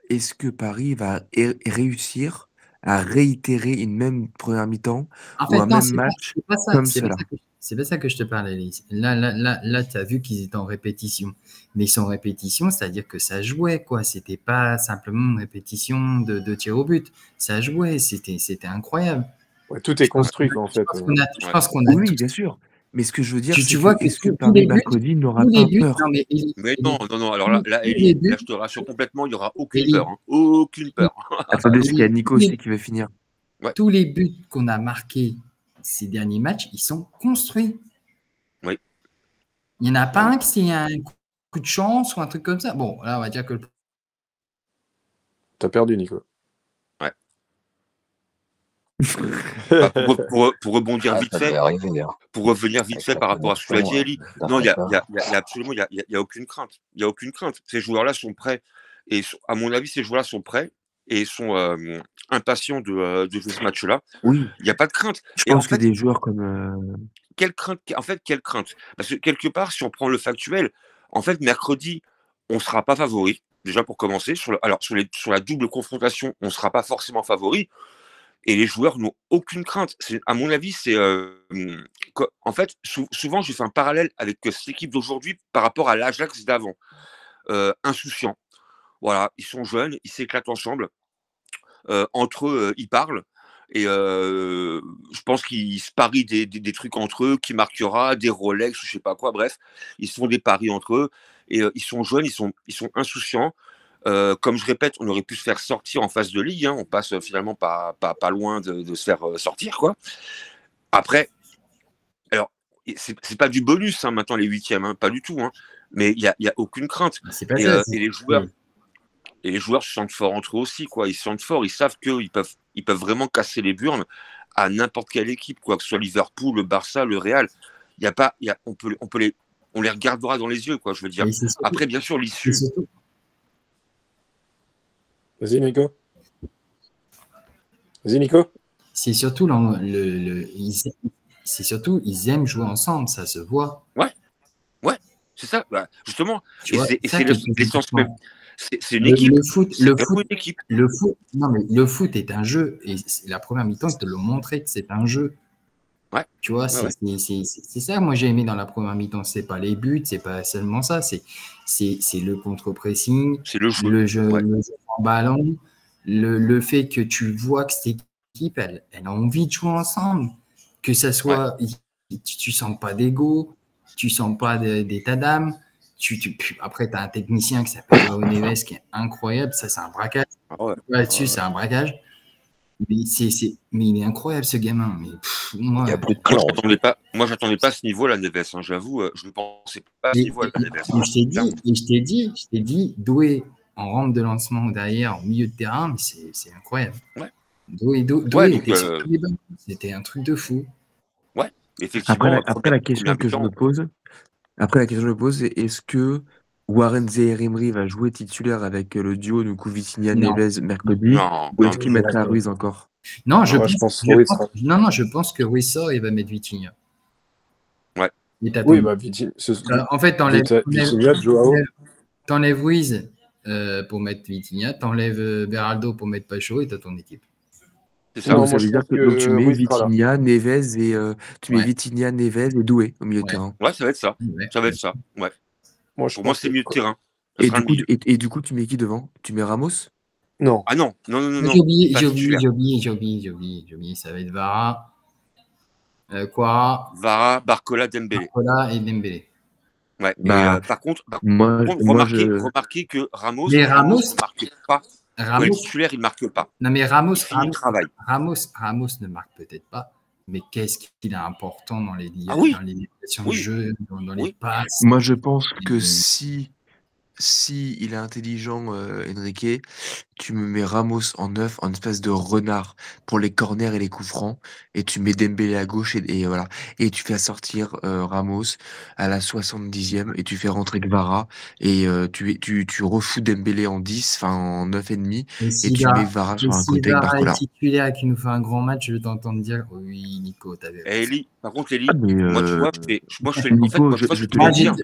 [SPEAKER 6] est-ce que Paris va réussir à réitérer une même première mi-temps ou un même match comme cela?
[SPEAKER 4] C'est pas ça que je te parle, Elise. Là tu as vu qu'ils étaient en répétition. Mais ils sont en répétition, c'est-à-dire que ça jouait, quoi. C'était pas simplement une répétition de tir au but. Ça jouait, c'était incroyable.
[SPEAKER 1] Ouais, tout est construit, en fait.
[SPEAKER 4] Je pense qu'on a
[SPEAKER 6] oui, bien sûr. Mais ce que je veux dire,
[SPEAKER 4] tu vois
[SPEAKER 6] est-ce que Paris mercredi n'aura pas peur?
[SPEAKER 2] Mais non. Alors là, Elie, je te rassure complètement, il n'y aura aucune peur. Hein. Aucune peur.
[SPEAKER 6] Attendez, il y a Nico aussi qui va finir.
[SPEAKER 2] Ouais.
[SPEAKER 4] Tous les buts qu'on a marqués ces derniers matchs, ils sont construits.
[SPEAKER 2] Oui.
[SPEAKER 4] Il n'y en a pas un qui c'est un coup de chance ou un truc comme ça. Bon, là, on va dire que...
[SPEAKER 1] T'as perdu, Nico.
[SPEAKER 2] Ouais. Pour rebondir vite fait, pour revenir vite fait par rapport à ce que tu as dit, Elie, non, il n'y a aucune crainte. Il n'y a aucune crainte. Ces joueurs-là sont prêts. Et à mon avis, ces joueurs-là sont prêts et sont impatients de jouer ce match-là.
[SPEAKER 6] Oui.
[SPEAKER 2] Il n'y a pas de crainte.
[SPEAKER 6] Je pense que des joueurs comme...
[SPEAKER 2] Quelle crainte? En fait, quelle crainte? Parce que quelque part, si on prend le factuel, en fait, mercredi, on ne sera pas favori. Déjà pour commencer, sur la double confrontation, on ne sera pas forcément favori. Et les joueurs n'ont aucune crainte. À mon avis, c'est... en fait, souvent, j'ai fait un parallèle avec cette équipe d'aujourd'hui par rapport à l'Ajax d'avant. Insouciant. Voilà, ils sont jeunes, ils s'éclatent ensemble. Entre eux, ils parlent. Et je pense qu'ils se parient des trucs entre eux, qui marquera, des Rolex, je ne sais pas quoi, bref. Ils se font des paris entre eux. Et ils sont jeunes, ils sont insouciants. Comme je répète, on aurait pu se faire sortir en phase de ligue. Hein. On passe finalement pas loin de se faire sortir, quoi. Après, alors, c'est pas du bonus hein, maintenant les 8e, hein, pas du tout. Hein. Mais il y a aucune crainte. Et les joueurs se sentent forts entre eux aussi, quoi. Ils se sentent forts, ils savent qu'ils peuvent vraiment casser les burnes à n'importe quelle équipe, quoi, que ce soit Liverpool, le Barça, le Real. On les regardera dans les yeux, quoi, je veux dire. Après, bien sûr, l'issue.
[SPEAKER 1] Vas-y, Nico.
[SPEAKER 4] C'est surtout ils aiment jouer ensemble, ça se voit.
[SPEAKER 2] Ouais, c'est ça, bah, justement. C'est l'essence même. C'est une équipe.
[SPEAKER 4] Le foot est un jeu. Et la première mi-temps, ils te l'ont montré que c'est un jeu.
[SPEAKER 2] Ouais.
[SPEAKER 4] Tu vois,
[SPEAKER 2] Ouais, ouais.
[SPEAKER 4] c'est ça que moi j'ai aimé dans la première mi-temps. C'est pas les buts, c'est pas seulement ça, c'est le contre-pressing,
[SPEAKER 2] C'est le jeu. Ouais.
[SPEAKER 4] le jeu en ballon, le fait que tu vois que cette équipe, elle a envie de jouer ensemble, que ça soit, tu sens pas d'ego, tu sens pas d'état d'âme. Après, tu as un technicien qui s'appelle Joao Neves qui est incroyable, ça c'est un braquage.
[SPEAKER 2] Ah ouais.
[SPEAKER 4] Là-dessus, c'est un braquage. Mais, mais il est incroyable ce gamin. Mais moi,
[SPEAKER 3] Il y a plus de
[SPEAKER 2] Moi,
[SPEAKER 3] clan.
[SPEAKER 2] j'attendais pas à ce niveau-là, Neves. Hein, j'avoue, je ne pensais pas à ce
[SPEAKER 4] et,
[SPEAKER 2] niveau-là,
[SPEAKER 4] et-
[SPEAKER 2] Neves.
[SPEAKER 4] et je t'ai dit, Doué en rampe de lancement derrière, au milieu de terrain, mais c'est incroyable.
[SPEAKER 2] Ouais.
[SPEAKER 4] Doué
[SPEAKER 2] Ouais, donc,
[SPEAKER 4] était sur tous les bancs. C'était un truc de fou.
[SPEAKER 2] ouais, effectivement,
[SPEAKER 6] Après, la question
[SPEAKER 2] première
[SPEAKER 6] que je me
[SPEAKER 2] mi-temps.
[SPEAKER 6] pose, c'est est-ce que Warren Zaïre-Emery va jouer titulaire avec le duo du coup
[SPEAKER 4] Non.
[SPEAKER 6] Vitinha-Neves mercredi,
[SPEAKER 2] Non,
[SPEAKER 6] ou
[SPEAKER 2] non,
[SPEAKER 6] est-ce qu'il mettra Ruiz encore?
[SPEAKER 4] Non,
[SPEAKER 1] Moi, je pense que oui, ça.
[SPEAKER 4] non, je pense que Ruiz sort et va mettre Vitinha.
[SPEAKER 2] ouais.
[SPEAKER 4] Et t'as
[SPEAKER 1] Oui,
[SPEAKER 4] ton-
[SPEAKER 1] bah,
[SPEAKER 4] En fait,
[SPEAKER 1] Vitinha, Joao.
[SPEAKER 4] t'enlèves Ruiz pour mettre Vitinha, t'enlèves Beraldo pour mettre Pacho et t'as ton équipe.
[SPEAKER 2] C'est ça.
[SPEAKER 1] Non,
[SPEAKER 6] Donc ça
[SPEAKER 1] moi, je
[SPEAKER 6] veut dire
[SPEAKER 1] pense
[SPEAKER 6] que donc, tu
[SPEAKER 1] que
[SPEAKER 6] mets
[SPEAKER 1] Ruiz sera là.
[SPEAKER 6] Vitinha, Neves et tu mets
[SPEAKER 4] Ouais.
[SPEAKER 6] Vitinha, Neves et Doué au milieu de
[SPEAKER 4] Ouais.
[SPEAKER 6] terrain.
[SPEAKER 2] Ouais, ça va être ça.
[SPEAKER 4] Ouais.
[SPEAKER 2] Ça va être ça. Ouais.
[SPEAKER 1] Moi, je
[SPEAKER 2] Pour moi,
[SPEAKER 1] pense
[SPEAKER 2] c'est
[SPEAKER 1] que.
[SPEAKER 2] milieu de terrain. Ça
[SPEAKER 6] Et
[SPEAKER 2] sera
[SPEAKER 6] du
[SPEAKER 2] le
[SPEAKER 6] coup,
[SPEAKER 2] milieu.
[SPEAKER 6] et du coup, tu mets qui devant? Tu mets Ramos?
[SPEAKER 1] Non.
[SPEAKER 2] Ah non, non, non, non, non.
[SPEAKER 4] J'ai oublié,
[SPEAKER 2] Pas titulaire.
[SPEAKER 4] Ça va être Vara, Quara,
[SPEAKER 2] Vara, Barcola, Dembélé.
[SPEAKER 4] Barcola et Dembélé.
[SPEAKER 2] Ouais. Et
[SPEAKER 6] Bah,
[SPEAKER 2] par contre,
[SPEAKER 6] moi,
[SPEAKER 2] remarquez que Ramos
[SPEAKER 4] Mais
[SPEAKER 2] ne marque pas. Quand il est
[SPEAKER 4] Ramos,
[SPEAKER 2] titulaire, il ne marque pas.
[SPEAKER 4] non mais
[SPEAKER 2] Il finit le travail.
[SPEAKER 4] Ramos ne marque peut-être pas, mais qu'est-ce qu'il est important dans les
[SPEAKER 2] Ah oui,
[SPEAKER 4] situations de
[SPEAKER 2] oui,
[SPEAKER 4] jeu, dans les
[SPEAKER 2] oui.
[SPEAKER 4] passes.
[SPEAKER 6] moi, je pense que
[SPEAKER 4] Et-
[SPEAKER 6] si il est intelligent, Enrique, tu me mets Ramos en neuf, en espèce de renard pour les corners et les coups francs, et tu mets Dembélé à gauche et voilà. Et tu fais sortir Ramos à la 70e et tu fais rentrer Kvara et tu refous Dembélé en 10, enfin en 9,5
[SPEAKER 4] Et
[SPEAKER 6] et
[SPEAKER 4] si
[SPEAKER 6] tu mets Kvara sur un côté avec
[SPEAKER 4] Vara est
[SPEAKER 6] Barcola.
[SPEAKER 4] titulaire et qu'il nous fait un grand match, je vais t'entendre dire oui, Nico, t'avais
[SPEAKER 2] Et
[SPEAKER 4] raison.
[SPEAKER 2] Eli, par contre,
[SPEAKER 6] Ah,
[SPEAKER 2] Eli,
[SPEAKER 6] mais
[SPEAKER 2] moi, tu vois, en fait,
[SPEAKER 6] Nico,
[SPEAKER 2] moi, tu vois ce
[SPEAKER 6] je
[SPEAKER 2] que
[SPEAKER 6] te
[SPEAKER 2] je
[SPEAKER 6] l'ai
[SPEAKER 2] veux
[SPEAKER 6] dit.
[SPEAKER 2] dire.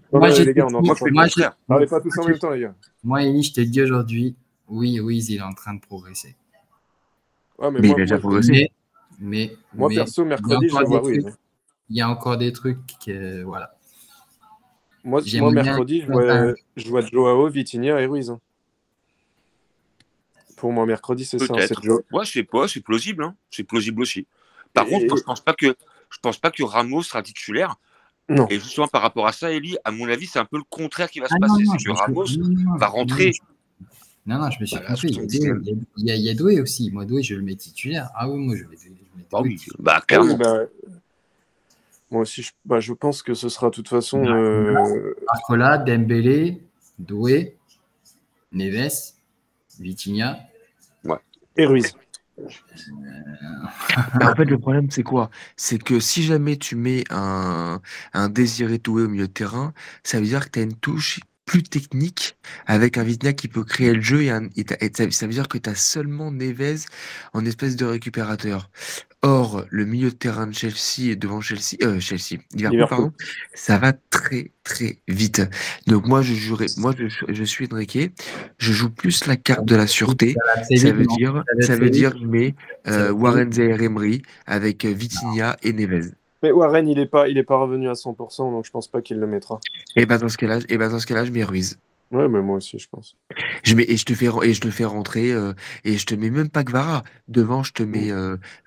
[SPEAKER 1] Les gars, on
[SPEAKER 2] Moi, je fais le contraire.
[SPEAKER 1] Parlez pas tous en même temps, les gars.
[SPEAKER 4] Moi, Eli, je te dis aujourd'hui, oui, Ruiz, il est en train de progresser.
[SPEAKER 1] Ouais, mais
[SPEAKER 6] Mais
[SPEAKER 1] moi,
[SPEAKER 6] il a déjà
[SPEAKER 1] moi,
[SPEAKER 6] progressé.
[SPEAKER 4] Mais
[SPEAKER 1] perso,
[SPEAKER 4] il y a
[SPEAKER 1] mercredi, je
[SPEAKER 4] encore
[SPEAKER 1] vois
[SPEAKER 4] des
[SPEAKER 1] Ruiz.
[SPEAKER 4] trucs. Il y a encore des trucs que, voilà.
[SPEAKER 1] Moi,
[SPEAKER 4] J'aime bien
[SPEAKER 1] mercredi, je vois Joao, Vitinha et Ruiz. Hein. Pour moi, mercredi, c'est ça. C'est
[SPEAKER 2] Peut-être. Ouais, c'est plausible. Hein. C'est plausible aussi. Par contre,
[SPEAKER 1] Et-
[SPEAKER 2] moi, je pense pas que Ramos sera titulaire.
[SPEAKER 1] Non.
[SPEAKER 2] Et justement, par rapport à ça, Eli, à mon avis, c'est un peu le contraire qui va se
[SPEAKER 4] Ah non,
[SPEAKER 2] passer.
[SPEAKER 4] non,
[SPEAKER 2] C'est que Ramos va rentrer
[SPEAKER 4] non, je me suis
[SPEAKER 2] à la
[SPEAKER 4] trompé.
[SPEAKER 2] 70e.
[SPEAKER 4] Il y a Doué aussi. Moi, Doué, je le mets titulaire. Ah oui, moi, je mets
[SPEAKER 2] Bah
[SPEAKER 4] Doué
[SPEAKER 2] oui,
[SPEAKER 4] titulaire.
[SPEAKER 2] bah
[SPEAKER 1] Ah oui,
[SPEAKER 2] clairement.
[SPEAKER 1] bah, moi aussi, je pense que ce sera de toute façon.
[SPEAKER 4] Barcola, Dembélé, Doué, Neves, Vitinha.
[SPEAKER 1] Et Ruiz.
[SPEAKER 6] En fait, le problème, c'est quoi? C'est que si jamais tu mets un Désiré Doué au milieu de terrain, ça veut dire que tu as une touche plus technique avec un Vitinha qui peut créer le jeu ça veut dire que tu as seulement Neves en espèce de récupérateur. Or, le milieu de terrain de Chelsea et devant Liverpool,
[SPEAKER 1] Liverpool.
[SPEAKER 6] pardon, ça va très très vite. Donc moi je suis Enrique, je joue plus la carte de la sûreté. Ça veut dire je mets Warren Zaïre-Emery avec Vitinha et Neves.
[SPEAKER 1] Mais Warren, il est pas revenu à 100%, donc je pense pas qu'il le mettra.
[SPEAKER 6] Et ben dans ce cas-là, je mets Ruiz.
[SPEAKER 1] Ouais, mais moi aussi, je pense.
[SPEAKER 6] Je te fais rentrer et je te mets même pas Kvara devant, je te mets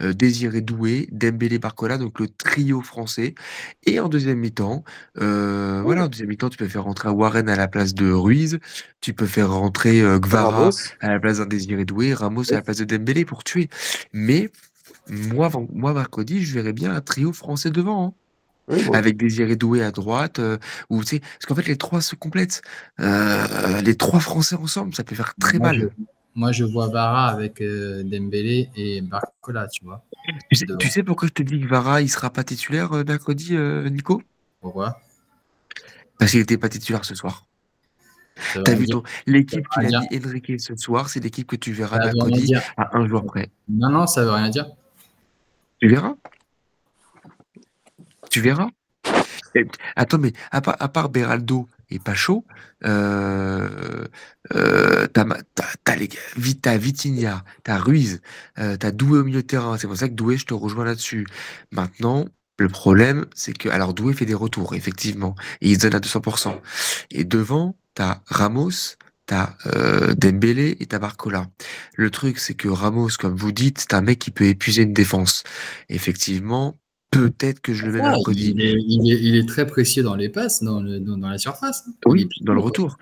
[SPEAKER 6] Désiré Doué, Dembélé, Barcola, donc le trio français. Et en deuxième mi-temps, en deuxième mi-temps, tu peux faire rentrer Warren à la place de Ruiz, tu peux faire rentrer Kvara
[SPEAKER 1] Ramos.
[SPEAKER 6] à la place d'un Désiré Doué, Ramos à la place de Dembélé pour tuer. Mais moi mercredi, je verrais bien un trio français devant. Hein.
[SPEAKER 1] Oui, bon.
[SPEAKER 6] Avec Désiré Doué à droite, ou tu sais, parce qu'en fait les trois se complètent. Les trois Français ensemble, ça peut faire très mal.
[SPEAKER 4] Moi, je vois Vara avec Dembélé et Barcola, tu vois.
[SPEAKER 6] Tu sais pourquoi je te dis que Vara, il sera pas titulaire mercredi, Nico?
[SPEAKER 4] Pourquoi?
[SPEAKER 6] Parce qu'il était pas titulaire ce soir. T'as vu l'équipe qu'il a
[SPEAKER 4] dire.
[SPEAKER 6] mis Enrique ce soir, c'est l'équipe que tu verras
[SPEAKER 4] Ça veut rien
[SPEAKER 6] mercredi
[SPEAKER 4] dire.
[SPEAKER 6] à un joueur près.
[SPEAKER 4] Non, ça veut rien dire.
[SPEAKER 6] Tu verras. Tu verras. Attends, mais à part Beraldo et Pacho, t'as Vitinha, t'as Ruiz, t'as Doué au milieu de terrain. C'est pour ça que Doué, je te rejoins là-dessus. Maintenant, Le problème, c'est que, alors Doué fait des retours, effectivement, et il se donne à 200%. Et devant, t'as Ramos, t'as Dembélé et t'as Barcola. Le truc, c'est que Ramos, comme vous dites, c'est un mec qui peut épuiser une défense. Effectivement, peut-être que je le mets mercredi.
[SPEAKER 4] Il est très précieux dans les passes, dans la surface.
[SPEAKER 6] Oui, dans le retour.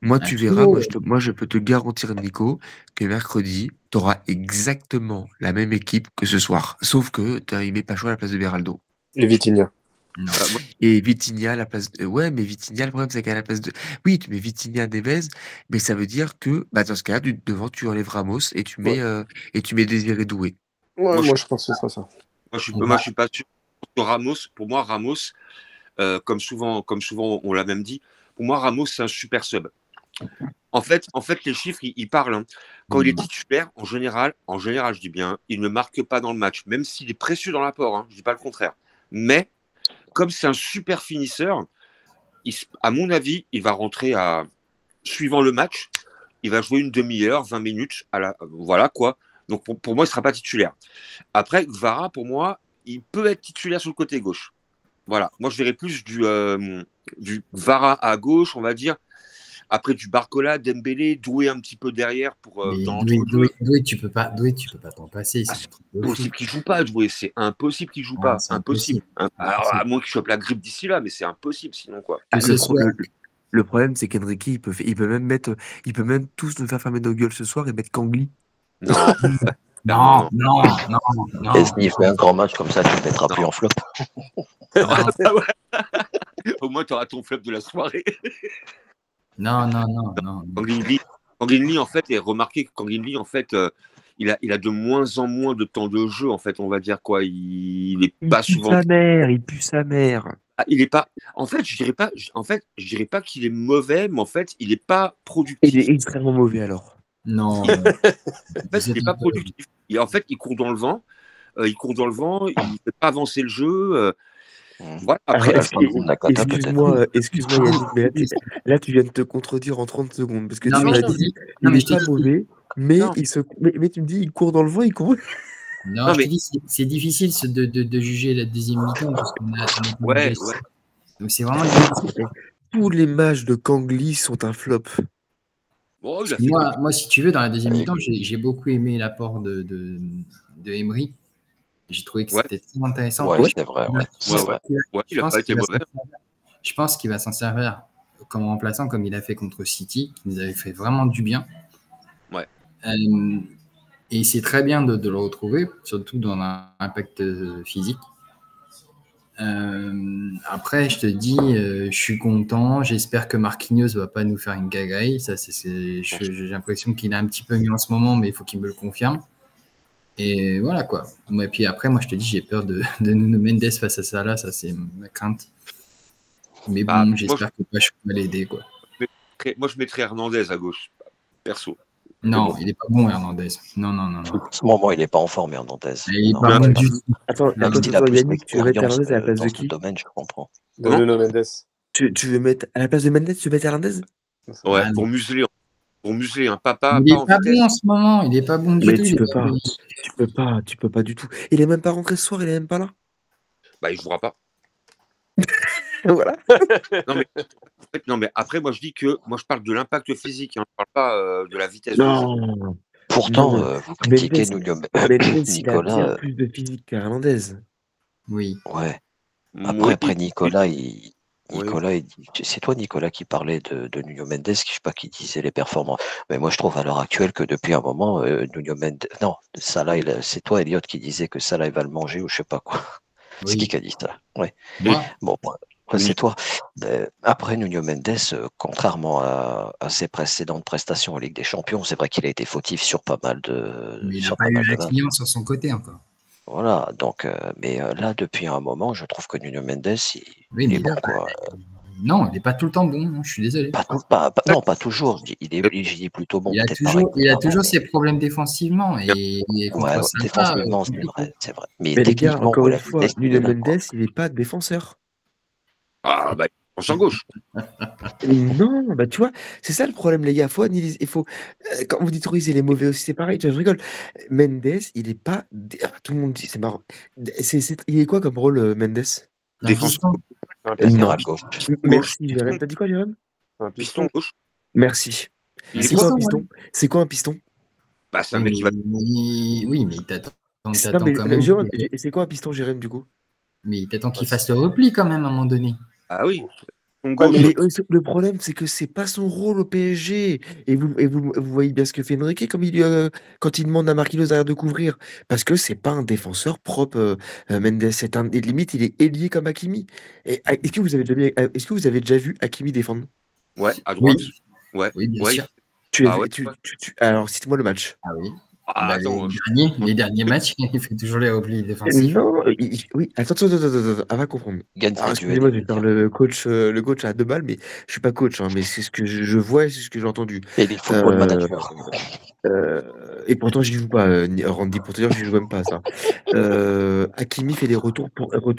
[SPEAKER 6] Moi, tu
[SPEAKER 4] Absolument.
[SPEAKER 6] verras, moi, je peux te garantir, Nico, que mercredi, tu auras exactement la même équipe que ce soir. Sauf que il met pas choix à la place de Beraldo.
[SPEAKER 1] Et Vitinha.
[SPEAKER 4] Non.
[SPEAKER 6] Et Vitinha à la place de... Ouais, mais Vitinha, le problème, c'est qu'à la place de... Oui, tu mets Vitinha Neves, mais ça veut dire que, dans ce cas-là, devant, tu enlèves Ramos et tu mets, Désiré Doué.
[SPEAKER 1] Ouais, moi, je pense que ce sera ça.
[SPEAKER 2] Moi, je suis pas sûr. Pour moi, Ramos, comme souvent, on l'a même dit, pour moi, Ramos, c'est un super sub. En fait, les chiffres, ils parlent. Hein. Quand il est titulaire, en général, je dis bien, il ne marque pas dans le match, même s'il est précieux dans l'apport. Hein, je dis pas le contraire. Mais comme c'est un super finisseur, à mon avis, il va rentrer suivant le match, il va jouer une demi-heure, 20 minutes. Voilà quoi. Donc pour moi, il ne sera pas titulaire. Après, Kvara, pour moi, il peut être titulaire sur le côté gauche. Voilà. Moi, je verrais plus du Kvara à gauche, on va dire. Après du Barcola, Dembélé, Doué un petit peu derrière pour
[SPEAKER 4] Doué, tu peux pas t'en passer.
[SPEAKER 2] C'est impossible qu'il joue pas, Doué. C'est impossible qu'il joue pas. Impossible. Alors, à moins qu'il chope la grippe d'ici là, mais c'est impossible sinon quoi.
[SPEAKER 6] Le problème, c'est qu'Enrique, il peut même tous nous faire fermer nos gueules ce soir et mettre Kangli.
[SPEAKER 4] Non.
[SPEAKER 3] Et s'il fait un grand match comme ça, tu ne mettras plus en flop.
[SPEAKER 2] Au moins, tu auras ton flop de la soirée.
[SPEAKER 4] Non.
[SPEAKER 2] Kanginli, en fait, est remarqué que Kanginli, en fait, il a de moins en moins de temps de jeu, en fait, on va dire quoi. Il est pas souvent.
[SPEAKER 6] Il pue sa mère.
[SPEAKER 2] Ah, il est pas. En fait, je dirais pas qu'il est mauvais, mais en fait, il est pas productif.
[SPEAKER 6] Il est extrêmement mauvais alors.
[SPEAKER 4] Non.
[SPEAKER 2] En fait, il est pas productif. En fait, il court dans le vent. Il fait pas avancer le jeu. Voilà. Après,
[SPEAKER 6] excuse-moi Yannick, mais là tu viens de te contredire en 30 secondes parce que tu m'as dit il n'est pas mauvais, mais tu me dis il court dans le vent, il court.
[SPEAKER 4] Non, je te dis c'est difficile de juger la deuxième mi-temps parce qu'on a
[SPEAKER 2] ouais.
[SPEAKER 4] Donc c'est vraiment difficile.
[SPEAKER 6] Tous les matchs de Kangli sont un flop.
[SPEAKER 2] Oh,
[SPEAKER 4] moi, si tu veux, dans la deuxième mi-temps, j'ai beaucoup aimé l'apport de Emery. J'ai trouvé que c'était très intéressant.
[SPEAKER 3] Ouais, c'est vrai.
[SPEAKER 2] Il n'a pas été mauvais.
[SPEAKER 4] Je pense qu'il va s'en servir comme remplaçant, comme il a fait contre City, qui nous avait fait vraiment du bien.
[SPEAKER 2] Ouais.
[SPEAKER 4] Et c'est très bien de le retrouver, surtout dans l'impact physique. Après, je te dis, je suis content. J'espère que Marquinhos ne va pas nous faire une gagaille. Ça, j'ai l'impression qu'il a un petit peu mis en ce moment, mais il faut qu'il me le confirme. Et voilà quoi. Et puis après, moi je te dis, j'ai peur de Nuno Mendes face à ça là, ça c'est ma crainte. Mais bon, j'espère que Pacho va l'aider quoi.
[SPEAKER 2] Moi je mettrais Hernandez à gauche, perso.
[SPEAKER 4] Non, il n'est pas bon Hernandez. Non.
[SPEAKER 3] En ce moment, il n'est pas en forme Hernandez.
[SPEAKER 4] Il n'est pas bon du tout.
[SPEAKER 6] Attends, Yannick, tu veux mettre Hernandez à la place de qui?
[SPEAKER 3] Domaine, je comprends.
[SPEAKER 1] Nuno Mendes.
[SPEAKER 6] Tu veux mettre à la place de Mendes, tu veux mettre Hernandez?
[SPEAKER 2] Ouais, pour museler un papa.
[SPEAKER 4] Il n'est pas bon en ce moment, il n'est pas bon du tout.
[SPEAKER 6] Tu peux pas du tout. Il est même pas rentré ce soir, il est même pas là.
[SPEAKER 2] Bah, il jouera pas.
[SPEAKER 6] Voilà.
[SPEAKER 2] Non, mais après, moi, je parle de l'impact physique, hein, je parle pas de la vitesse.
[SPEAKER 6] Non.
[SPEAKER 3] Pourtant, vous critiquez Nuno
[SPEAKER 6] Nicolas. Il a plus de physique qu'Hernandez.
[SPEAKER 4] Oui.
[SPEAKER 3] Ouais. Après Nicolas, c'est toi, Nicolas, qui parlait de Nuno Mendes, je sais pas qui disait les performances. Mais moi, je trouve à l'heure actuelle que depuis un moment, Nuno Mendes. Non, Salah, c'est toi, Elliot, qui disait que Salah, il va le manger ou je sais pas quoi. Oui. C'est qui a dit ça? Ouais. Bon, c'est toi. Après Nuno Mendes, contrairement à ses précédentes prestations en Ligue des Champions, c'est vrai qu'il a été fautif sur pas mal de.
[SPEAKER 4] Mais il n'a pas eu la client sur son côté encore.
[SPEAKER 3] Voilà, donc, mais là, depuis un moment, je trouve que Nuno Mendes, il est bon, quoi.
[SPEAKER 4] Non, il n'est pas tout le temps bon, je suis désolé.
[SPEAKER 3] Pas toujours, il est plutôt bon.
[SPEAKER 4] Il a toujours ses problèmes défensivement.
[SPEAKER 3] Défensivement, c'est vrai.
[SPEAKER 6] Mais les gars, encore une fois, Nuno Mendes, il n'est pas défenseur.
[SPEAKER 2] Ah, bah, En gauche.
[SPEAKER 6] Non, bah tu vois, c'est ça le problème, les gars. Il faut, quand vous dites Ruiz, il est mauvais aussi, c'est pareil, tu vois, je rigole. Mendes, il est pas. Tout le monde dit, c'est marrant. Il est quoi comme rôle, Mendes?
[SPEAKER 2] Défenseur.
[SPEAKER 1] Un
[SPEAKER 3] Latéral
[SPEAKER 1] piston.
[SPEAKER 6] Non.
[SPEAKER 3] gauche.
[SPEAKER 6] Merci, Jérém. T'as dit quoi, Jérém?
[SPEAKER 1] Un
[SPEAKER 2] Piston
[SPEAKER 1] piston.
[SPEAKER 2] gauche.
[SPEAKER 6] Merci.
[SPEAKER 2] Il est
[SPEAKER 6] C'est quoi un
[SPEAKER 4] piston,
[SPEAKER 6] piston? C'est quoi un piston?
[SPEAKER 2] Bah, c'est un
[SPEAKER 4] Oui,
[SPEAKER 2] mec qui va.
[SPEAKER 4] oui, mais t'attends
[SPEAKER 6] Non,
[SPEAKER 4] quand même.
[SPEAKER 6] Jérôme, c'est quoi un piston, Jérém, du coup?
[SPEAKER 4] Mais t'attends qu'il fasse le repli quand même à un moment donné.
[SPEAKER 2] Ah oui. Piston
[SPEAKER 1] Ouais,
[SPEAKER 2] gauche.
[SPEAKER 6] Mais le problème, c'est que c'est pas son rôle au PSG. Et vous voyez bien ce que fait Enrique quand il demande à Marquinhos derrière de couvrir. Parce que c'est pas un défenseur propre, Mendes. Et limite, il est ailier comme Hakimi. Est-ce que vous avez déjà vu Hakimi défendre?
[SPEAKER 2] Ouais, à droite.
[SPEAKER 4] Oui,
[SPEAKER 2] Ouais.
[SPEAKER 4] oui, bien
[SPEAKER 2] Ouais.
[SPEAKER 4] sûr.
[SPEAKER 6] Alors, cite-moi le match.
[SPEAKER 4] Ah oui.
[SPEAKER 2] Ah,
[SPEAKER 4] Bah,
[SPEAKER 2] attends.
[SPEAKER 4] les derniers matchs, il fait toujours les replis défensifs.
[SPEAKER 6] Non, oui, attends, on va comprendre.
[SPEAKER 3] Gagne
[SPEAKER 6] Alors,
[SPEAKER 3] ses duels.
[SPEAKER 6] excusez-moi, je vais faire le coach à 2 balles, mais je suis pas coach, hein, mais c'est ce que je vois et c'est ce que j'ai entendu.
[SPEAKER 3] Et les football managers.
[SPEAKER 6] Et pourtant, j'y joue pas, Randy, pour te dire, j'y joue même pas à ça. Hakimi fait des retours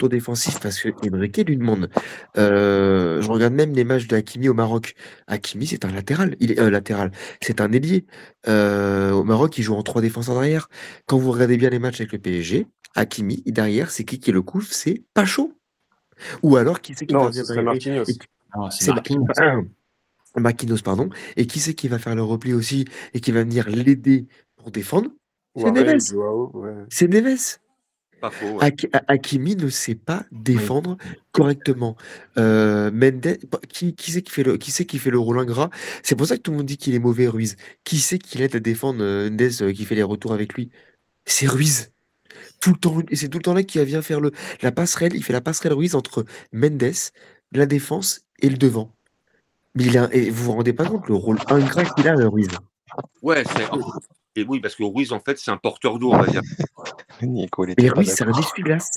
[SPEAKER 6] défensifs parce que Enrique lui demande. Je regarde même les matchs de Hakimi au Maroc. Hakimi, c'est un latéral. Il est latéral. C'est un ailier. Au Maroc, il joue en 3 défenseurs derrière. Quand vous regardez bien les matchs avec le PSG, Hakimi, derrière, c'est qui le couvre? C'est Pacho. Ou alors, qui c'est qui va
[SPEAKER 1] Non,
[SPEAKER 6] venir
[SPEAKER 1] ce serait
[SPEAKER 6] derrière
[SPEAKER 1] Marquinhos.
[SPEAKER 4] Non, c'est
[SPEAKER 6] C'est
[SPEAKER 4] Marquinhos.
[SPEAKER 6] Marquinhos, pardon. Et qui c'est qui va faire le repli aussi et qui va venir l'aider pour défendre? C'est
[SPEAKER 1] Warren,
[SPEAKER 6] Neves.
[SPEAKER 1] Joao, ouais.
[SPEAKER 6] C'est Neves.
[SPEAKER 2] Pas faux. Ouais.
[SPEAKER 6] Hakimi ne sait pas défendre correctement. Mendes, qui c'est qui fait le rôle ingrat? C'est pour ça que tout le monde dit qu'il est mauvais, Ruiz. Qui c'est qui l'aide à défendre Mendes, qui fait les retours avec lui? C'est Ruiz. Tout le temps, et c'est tout le temps là qu'il vient faire la passerelle. Il fait la passerelle Ruiz entre Mendes, la défense et le devant. Mais et vous vous rendez pas compte le rôle ingrat qu'il a, Ruiz.
[SPEAKER 2] Ouais, et oui, parce que Ruiz, en fait, c'est un porteur d'eau, on va dire.
[SPEAKER 3] Nico, il
[SPEAKER 6] Et
[SPEAKER 3] était pas
[SPEAKER 6] Ruiz, c'est un
[SPEAKER 3] d'accord.
[SPEAKER 6] essuie-glace.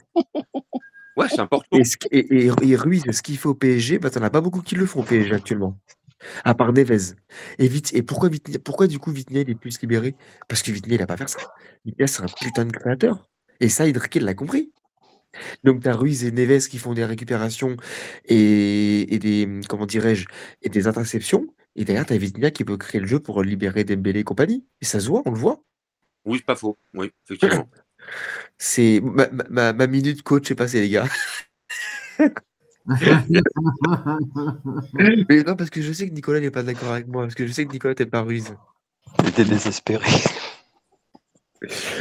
[SPEAKER 2] Ouais, c'est un porteur.
[SPEAKER 6] Et Ruiz, ce qu'il fait au PSG, bah, t'en as pas beaucoup qui le font au PSG actuellement. À part Neves. Et pourquoi du coup Vitinha il est plus libéré? Parce que Vitinha il a pas faire ça. Vitinha c'est un putain de créateur. Et ça, Enrique l'a compris. Donc t'as Ruiz et Neves qui font des récupérations et des, comment dirais-je, et des interceptions. Et derrière, t'as Vitinha qui peut créer le jeu pour libérer Dembélé et compagnie. Et ça se voit, on le voit.
[SPEAKER 2] Oui, c'est pas faux. Oui, effectivement.
[SPEAKER 6] C'est ma minute coach est passée, les gars. Mais non, parce que je sais que Nicolas n'est pas d'accord avec moi. Parce que je sais que Nicolas t'aime pas Ruiz.
[SPEAKER 3] Il était désespéré.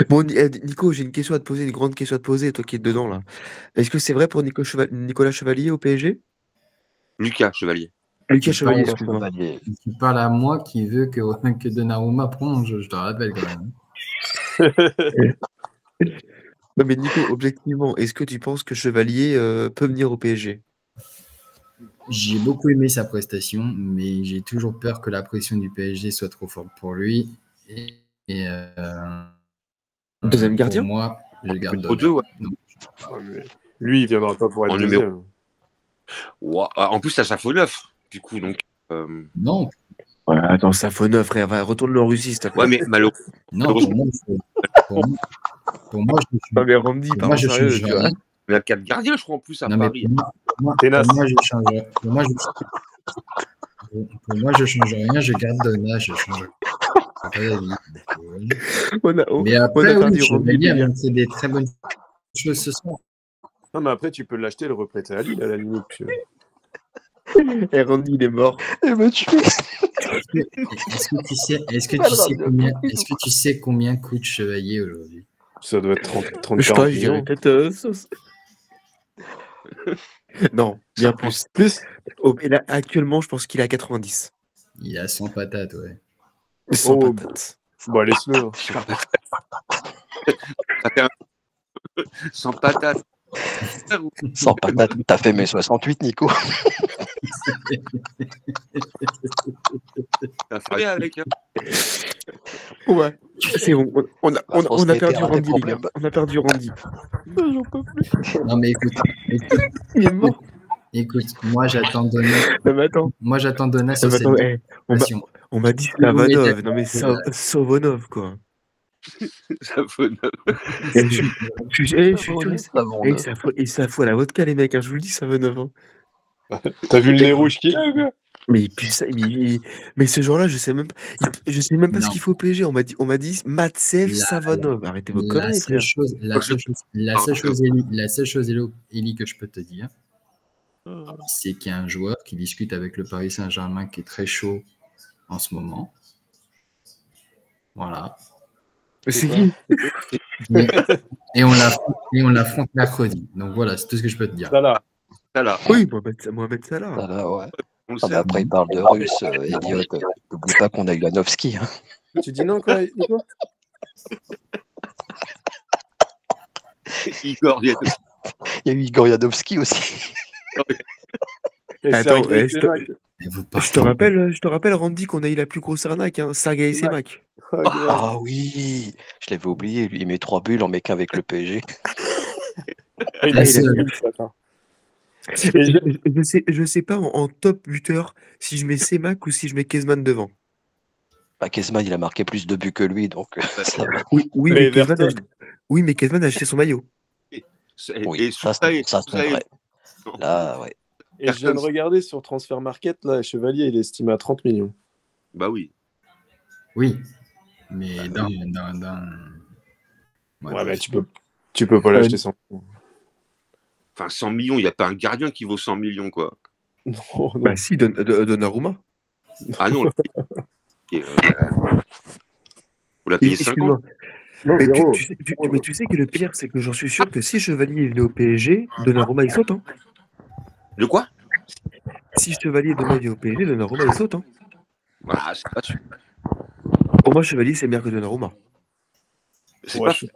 [SPEAKER 6] Bon, Nico, j'ai une question à te poser, une grande question à te poser, toi qui es dedans là. Est-ce que c'est vrai pour Nicolas Chevalier au PSG?
[SPEAKER 2] Lucas Chevalier.
[SPEAKER 6] Lucas
[SPEAKER 4] Tu
[SPEAKER 6] Chevalier,
[SPEAKER 4] parles-
[SPEAKER 6] excuse-moi.
[SPEAKER 3] Chevalier.
[SPEAKER 4] Tu parles à moi qui veut que Donnarumma prolonge, je te rappelle quand même.
[SPEAKER 6] Non mais Nico, objectivement, est-ce que tu penses que Chevalier peut venir au PSG?
[SPEAKER 4] J'ai beaucoup aimé sa prestation, mais j'ai toujours peur que la pression du PSG soit trop forte pour lui. Et
[SPEAKER 6] Deuxième gardien?
[SPEAKER 4] Pour moi, je garde
[SPEAKER 2] Numéro 2, ouais.
[SPEAKER 1] Ouais, mais lui, il viendra pas pour être
[SPEAKER 2] En numéro-
[SPEAKER 1] deuxième.
[SPEAKER 2] Ouais. En plus, ça fait 9, du coup. Donc,
[SPEAKER 4] Non,
[SPEAKER 6] Ouais, attends, ça faut 9, frère. Va, retourne en Russie, s'il te plaît.
[SPEAKER 2] ouais, mais malheureusement,
[SPEAKER 4] non, pour moi,
[SPEAKER 6] Non mais Randy,
[SPEAKER 4] pour
[SPEAKER 6] parle
[SPEAKER 4] moi,
[SPEAKER 6] en
[SPEAKER 4] je
[SPEAKER 6] sérieux,
[SPEAKER 4] change
[SPEAKER 6] tu vois.
[SPEAKER 4] rien.
[SPEAKER 2] il y a 4 gardiens, je crois, en plus, à
[SPEAKER 4] Non, mais
[SPEAKER 2] Paris.
[SPEAKER 1] Tenace.
[SPEAKER 4] pour moi, je change rien. Pour moi, je change rien. Je garde Donna, je change rien. Mais après,
[SPEAKER 6] on a perdu
[SPEAKER 4] oui,
[SPEAKER 6] Randy.
[SPEAKER 4] Chevalier a montré des très bonnes choses ce soir.
[SPEAKER 1] Non, mais après, tu peux l'acheter et le reprêter à Lille, à la limite.
[SPEAKER 6] Et Randy, il est mort.
[SPEAKER 3] Il me tue.
[SPEAKER 4] Est-ce que tu sais combien coûte Chevalier aujourd'hui?
[SPEAKER 1] Ça doit être 30
[SPEAKER 6] Je sais pas,
[SPEAKER 1] 40
[SPEAKER 6] je dirais
[SPEAKER 1] millions.
[SPEAKER 6] peut-être. Non, bien plus. Et là, actuellement, je pense qu'il est à 90.
[SPEAKER 4] Il a 100 patates, ouais.
[SPEAKER 6] Sans
[SPEAKER 1] Oh,
[SPEAKER 6] patate.
[SPEAKER 1] Bon, laisse-le. hein.
[SPEAKER 2] Ça fait sans patate.
[SPEAKER 3] Sans patate, t'as fait mes 68, Nico.
[SPEAKER 2] Ça fait rien avec.
[SPEAKER 6] Ouais, c'est bon. On a perdu
[SPEAKER 3] a des
[SPEAKER 6] Randy, les gars.
[SPEAKER 3] problèmes.
[SPEAKER 6] On a perdu Randy. J'en peux plus.
[SPEAKER 4] Non, mais écoute,
[SPEAKER 6] Il est mort.
[SPEAKER 4] moi j'attends Donna.
[SPEAKER 6] Non, mais attends.
[SPEAKER 4] Moi j'attends Donna
[SPEAKER 6] Non,
[SPEAKER 4] sur
[SPEAKER 6] mais
[SPEAKER 4] cette
[SPEAKER 6] attends,
[SPEAKER 4] passion.
[SPEAKER 6] on m'a dit
[SPEAKER 4] Vous mettez-
[SPEAKER 6] Savanov. Non, mais Savanov, quoi.
[SPEAKER 2] Ça fait 9.
[SPEAKER 6] Je suis
[SPEAKER 3] Savon,
[SPEAKER 6] et ça fout à la vodka, les mecs. Hein, je vous le dis, Savanov. Hein.
[SPEAKER 1] T'as vu le nez rouge qu'il a, quoi?
[SPEAKER 6] Mais, mais ce jour-là, je sais même pas ce
[SPEAKER 4] Non.
[SPEAKER 6] qu'il faut au PSG. On m'a dit Matsev,
[SPEAKER 4] La-
[SPEAKER 6] Savanov. Arrêtez vos
[SPEAKER 4] La
[SPEAKER 6] conneries,
[SPEAKER 4] seule
[SPEAKER 6] frère.
[SPEAKER 4] chose, Élie, que je peux te dire, c'est qu'il y a un joueur qui discute avec le Paris Saint-Germain qui est très chaud en ce moment. Voilà.
[SPEAKER 6] C'est qui?
[SPEAKER 4] Et on l'affronte mercredi. Donc voilà, c'est tout ce que je peux te dire.
[SPEAKER 2] Salah.
[SPEAKER 6] Oui, Mohamed Salah.
[SPEAKER 3] Ah là, ouais.
[SPEAKER 2] On le
[SPEAKER 3] Ah,
[SPEAKER 2] sait.
[SPEAKER 3] bah, après, il parle de russe, Elliot. N'oublie pas qu'on a Ulanovski. Hein.
[SPEAKER 1] Tu dis non, quoi, Nico?
[SPEAKER 2] Igor, il y a-
[SPEAKER 3] Il y a eu Igor Yanovski aussi.
[SPEAKER 1] Et
[SPEAKER 6] Attends,
[SPEAKER 1] Sergei
[SPEAKER 6] je te-
[SPEAKER 1] Semak.
[SPEAKER 4] Et vous
[SPEAKER 6] Je te rappelle, Randy, qu'on a eu la plus grosse arnaque, hein, Sergei Semak.
[SPEAKER 1] Oh, grave.
[SPEAKER 3] Ah oui, je l'avais oublié. Lui, il met 3 buts, il en met qu'un avec le PSG.
[SPEAKER 1] Il
[SPEAKER 4] La
[SPEAKER 1] a
[SPEAKER 4] seule.
[SPEAKER 1] mis ce matin.
[SPEAKER 6] Je sais pas en top buteur si je mets Semak ou si je mets Kezman devant.
[SPEAKER 3] Bah, Kezman, il a marqué plus de buts que lui, donc ça va.
[SPEAKER 6] Oui,
[SPEAKER 1] Et
[SPEAKER 6] mais Kezman a acheté son maillot.
[SPEAKER 3] Oui, ça, c'est vrai. Là, ouais.
[SPEAKER 1] Et je viens de regarder sur Transfer Market, là, Chevalier, il est estimé à 30 millions.
[SPEAKER 2] Bah oui.
[SPEAKER 4] Oui. Mais
[SPEAKER 1] Ouais, mais tu peux pas l'acheter sans.
[SPEAKER 2] Enfin, 100 millions, il n'y a pas un gardien qui vaut 100 millions, quoi.
[SPEAKER 1] Non, non.
[SPEAKER 6] Bah si, Donnarumma.
[SPEAKER 2] Ah non. Vous l'a payé 50.
[SPEAKER 6] Excuse-moi.
[SPEAKER 1] Non,
[SPEAKER 6] Mais
[SPEAKER 1] zéro.
[SPEAKER 6] mais tu sais que le pire, c'est que j'en suis sûr que si Chevalier venait au PSG, Donnarumma il saute. Hein.
[SPEAKER 2] De quoi?
[SPEAKER 6] Si Chevalier demain vient au PSG, Donnarumma il saute. Hein.
[SPEAKER 2] Bah, c'est pas sûr.
[SPEAKER 6] Pour moi, Chevalier c'est meilleur que Donnarumma.
[SPEAKER 2] C'est
[SPEAKER 1] Ouais,
[SPEAKER 2] pas
[SPEAKER 1] je sais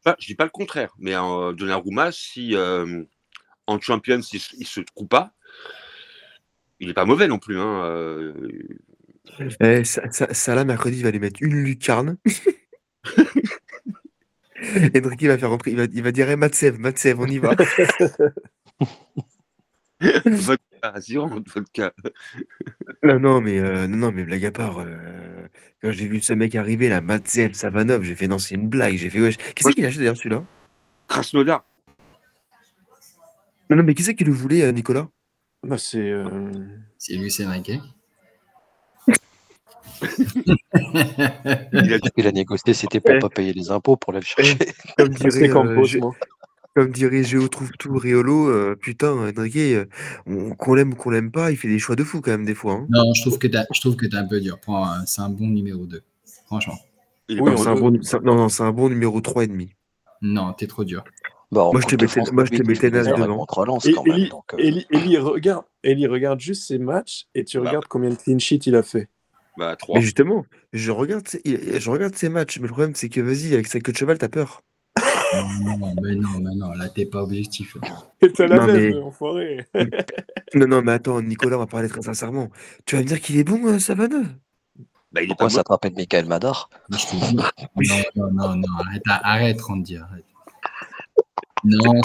[SPEAKER 1] pas.
[SPEAKER 2] Je dis pas le contraire, mais Donnarumma, si en Champions il se trouve pas, il est pas mauvais non plus. Hein,
[SPEAKER 6] Salah mercredi il va aller mettre une lucarne. Et Drake va faire rentrer, il va dire Matsev, on y va.
[SPEAKER 2] Vodka, vodka.
[SPEAKER 6] Non, mais blague à part, quand j'ai vu ce mec arriver, là, Matsev, Savanov, j'ai fait non, c'est une blague. J'ai fait wesh. Qui c'est qui l'a acheté d'ailleurs celui-là?
[SPEAKER 2] Krasnodar.
[SPEAKER 6] Non, mais qui c'est qui le voulait, Nicolas?
[SPEAKER 1] Bah, c'est.
[SPEAKER 4] c'est Luis Enrique.
[SPEAKER 3] Il a négocié, c'était pour pas payer les impôts pour aller le chercher.
[SPEAKER 6] Comme
[SPEAKER 1] C'est
[SPEAKER 6] dirait,
[SPEAKER 1] Campos, moi.
[SPEAKER 6] comme dirait Géo trouve tout, Riolo, putain, Enrique, qu'on l'aime ou qu'on l'aime pas, il fait des choix de fou quand même des fois. Hein.
[SPEAKER 4] Non, je trouve que t'es un peu dur. C'est un bon numéro 2. Franchement.
[SPEAKER 2] Il est
[SPEAKER 1] Oui,
[SPEAKER 2] pas
[SPEAKER 6] Non,
[SPEAKER 2] mauvais.
[SPEAKER 6] c'est un bon numéro 3,5.
[SPEAKER 4] Non, t'es trop dur.
[SPEAKER 3] Bon,
[SPEAKER 6] Moi, je te mettais Nas devant.
[SPEAKER 3] contre Lens
[SPEAKER 1] Et
[SPEAKER 3] quand même.
[SPEAKER 1] Eli, regarde juste ses matchs et tu regardes combien de clean sheet il a fait.
[SPEAKER 2] Bah, 3.
[SPEAKER 6] Mais justement, je regarde ces matchs, mais le problème, c'est que vas-y, avec sa queue de cheval, t'as peur.
[SPEAKER 4] Mais non, là, t'es pas objectif.
[SPEAKER 1] Et t'as la
[SPEAKER 6] Non,
[SPEAKER 1] même,
[SPEAKER 6] mais-
[SPEAKER 1] enfoiré.
[SPEAKER 6] Non, mais attends, Nicolas, on va parler très sincèrement. Tu vas me dire qu'il est bon, Savanov?
[SPEAKER 2] Bah, il est
[SPEAKER 3] Pourquoi
[SPEAKER 2] pas
[SPEAKER 3] ça te rappelle Michael Madar?
[SPEAKER 4] Je te dis. Non, arrête, Randy, arrête. Non,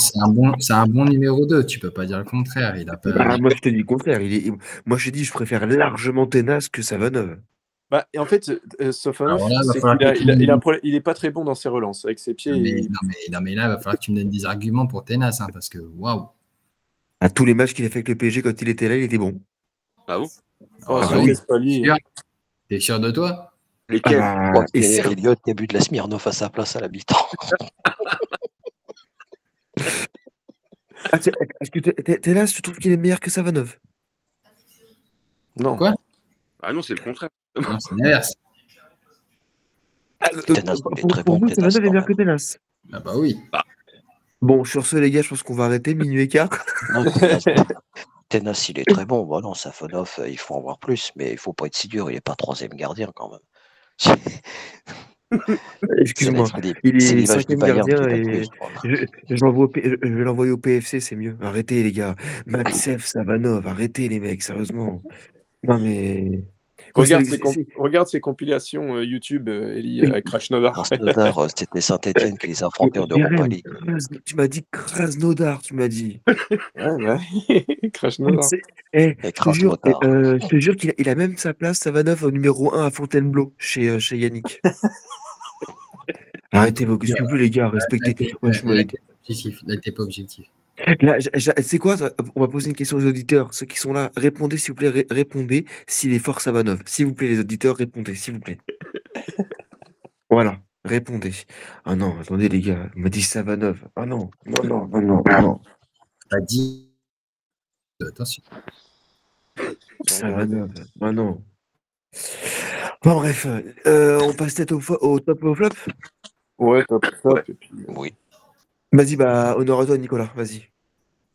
[SPEAKER 4] c'est un bon numéro 2. Tu peux pas dire le contraire. Il a pas.
[SPEAKER 6] Ah, moi, je te dis le contraire. Moi, je te dis, je préfère largement Tenas que Savanov.
[SPEAKER 1] Bah, et en fait, Sofanov,
[SPEAKER 4] Alors là, va
[SPEAKER 1] c'est
[SPEAKER 4] falloir
[SPEAKER 1] qu'il
[SPEAKER 4] que
[SPEAKER 1] il a un problème, il est pas très bon dans ses relances. Avec ses pieds,
[SPEAKER 4] Mais là, il va falloir que tu me donnes des arguments pour Tenas, hein, parce que waouh.
[SPEAKER 6] À tous les matchs qu'il a fait avec le PSG quand il était là, il était bon.
[SPEAKER 2] Ah bon?
[SPEAKER 1] Oh,
[SPEAKER 4] Ah,
[SPEAKER 1] sur
[SPEAKER 4] oui.
[SPEAKER 1] Gaspali.
[SPEAKER 4] Sûr. T'es sûr de toi?
[SPEAKER 2] Lesquels?
[SPEAKER 3] Bon,
[SPEAKER 6] Et
[SPEAKER 3] c'est
[SPEAKER 6] certes,
[SPEAKER 3] Elliot qui a bu de la Smirnoff à sa place à l'habitant.
[SPEAKER 6] est-ce que Tenas, tu trouves qu'il est meilleur que Savanov?
[SPEAKER 1] Non.
[SPEAKER 4] Quoi?
[SPEAKER 2] Ah non, c'est le contraire.
[SPEAKER 4] Non, c'est l'inverse.
[SPEAKER 3] Tenas, il est très bon,
[SPEAKER 6] Pour vous,
[SPEAKER 3] Tenas,
[SPEAKER 6] Savanov est
[SPEAKER 3] quand
[SPEAKER 6] meilleur que
[SPEAKER 3] même.
[SPEAKER 6] Tenas.
[SPEAKER 4] Ah bah oui.
[SPEAKER 6] Bon, sur ce, les gars, je pense qu'on va arrêter. Minuit et quart.
[SPEAKER 3] Non, Tenas, il est très bon. Bon, non, Safonov, il faut en voir plus, mais il faut pas être si dur. Il est pas 3e gardien quand même.
[SPEAKER 6] Excuse-moi. Il
[SPEAKER 3] C'est
[SPEAKER 6] est
[SPEAKER 3] l'image du
[SPEAKER 6] 5e
[SPEAKER 3] Bayern
[SPEAKER 6] gardien
[SPEAKER 3] qui
[SPEAKER 6] et
[SPEAKER 3] t'accuse. Voilà.
[SPEAKER 6] je vais l'envoyer au PFC, c'est mieux. Arrêtez, les gars. Matsev, Savanov, arrêtez, les mecs, sérieusement. Non, mais.
[SPEAKER 1] Regarde ses compilations YouTube, Eli, avec Krasnodar.
[SPEAKER 3] Krasnodar, c'était Saint-Etienne qui les affrontait en Europa League.
[SPEAKER 6] Tu m'as dit Krasnodar, tu m'as dit.
[SPEAKER 1] Krasnodar.
[SPEAKER 6] Je te jure qu'il a même sa place, Savanov, au numéro 1 à Fontainebleau, chez Yannick. Arrêtez vos, s'il vous plaît, les gars, respectez.
[SPEAKER 4] Là, t'es pas objectif.
[SPEAKER 6] Là, c'est quoi ça? On va poser une question aux auditeurs. Ceux qui sont là, répondez s'il vous plaît. Répondez s'il est fort Savanov. S'il vous plaît, les auditeurs, répondez, s'il vous plaît. Voilà, répondez. Ah non, attendez les gars, il m'a dit Savanov. Ah non, non, non, non, non, non.
[SPEAKER 4] Pas dit. Attention.
[SPEAKER 6] Savanov. Ah non. Bon bref, on passe peut-être au top et au flop.
[SPEAKER 1] Ouais, top, top.
[SPEAKER 2] Ouais.
[SPEAKER 1] Et puis,
[SPEAKER 3] Oui.
[SPEAKER 6] Vas-y, bah honneur à toi Nicolas, vas-y.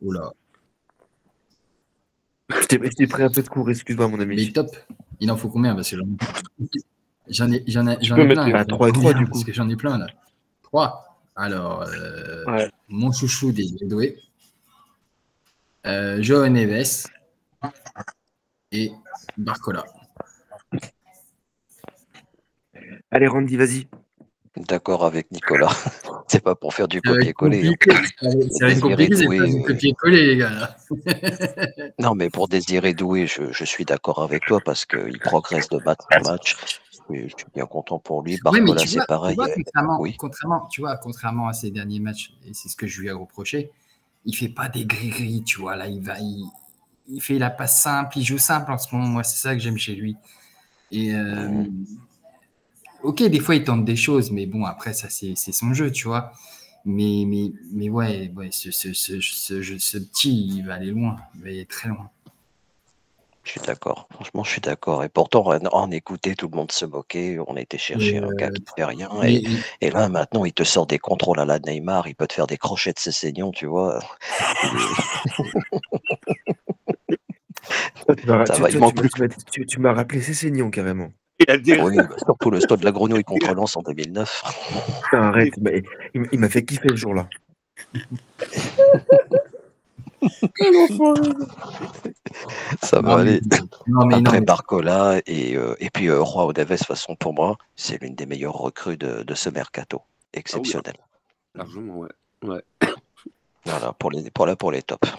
[SPEAKER 4] Oula.
[SPEAKER 6] Je t'ai pris un peu de cours, excuse-moi mon
[SPEAKER 4] Mais
[SPEAKER 6] ami.
[SPEAKER 4] top. Il en faut combien? Parce que j'en ai
[SPEAKER 1] peux mettre
[SPEAKER 4] plein.
[SPEAKER 6] à 3 et 3 du coup.
[SPEAKER 4] Parce que j'en ai plein là. 3. Alors,
[SPEAKER 1] ouais.
[SPEAKER 4] mon chouchou des Doué, Joao Neves et Barcola.
[SPEAKER 6] Allez Randy, vas-y.
[SPEAKER 3] D'accord avec Nicolas. C'est pas pour faire du copier-coller.
[SPEAKER 4] Ça va être compliqué, c'est pas du copier-coller, les gars. Là.
[SPEAKER 3] Non, mais pour Désiré Doué, je suis d'accord avec toi parce qu'il progresse de match en match. Et je suis bien content pour lui. Barcola, c'est pareil.
[SPEAKER 4] Contrairement à ses derniers matchs, et c'est ce que je lui ai reproché, il fait pas des gris-gris, tu vois. Là, il fait la passe simple, il joue simple en ce moment. Moi, c'est ça que j'aime chez lui. Et ok, des fois, il tente des choses, mais bon, après, ça, c'est son jeu, tu vois. Mais ouais, ce petit, il va aller loin. Il va aller très loin.
[SPEAKER 3] Je suis d'accord. Franchement, je suis d'accord. Et pourtant, on écoutait, tout le monde se moquait. On était chercher un gars qui fait rien. Et là, maintenant, il te sort des contrôles à la Neymar. Il peut te faire des crochets de ses saignons, tu vois.
[SPEAKER 6] Tu m'as rappelé ses saignons carrément.
[SPEAKER 3] Oui, surtout le stade de la Grenouille contre Lens en 2009.
[SPEAKER 6] Putain, arrête, il m'a fait kiffer ce jour-là.
[SPEAKER 3] Ça va aller. Après
[SPEAKER 4] non.
[SPEAKER 3] Barcola et puis Joao Neves, de toute façon, pour moi, c'est l'une des meilleures recrues de ce mercato. Exceptionnel.
[SPEAKER 2] Ah oui, largement, ouais.
[SPEAKER 3] Voilà, pour les tops.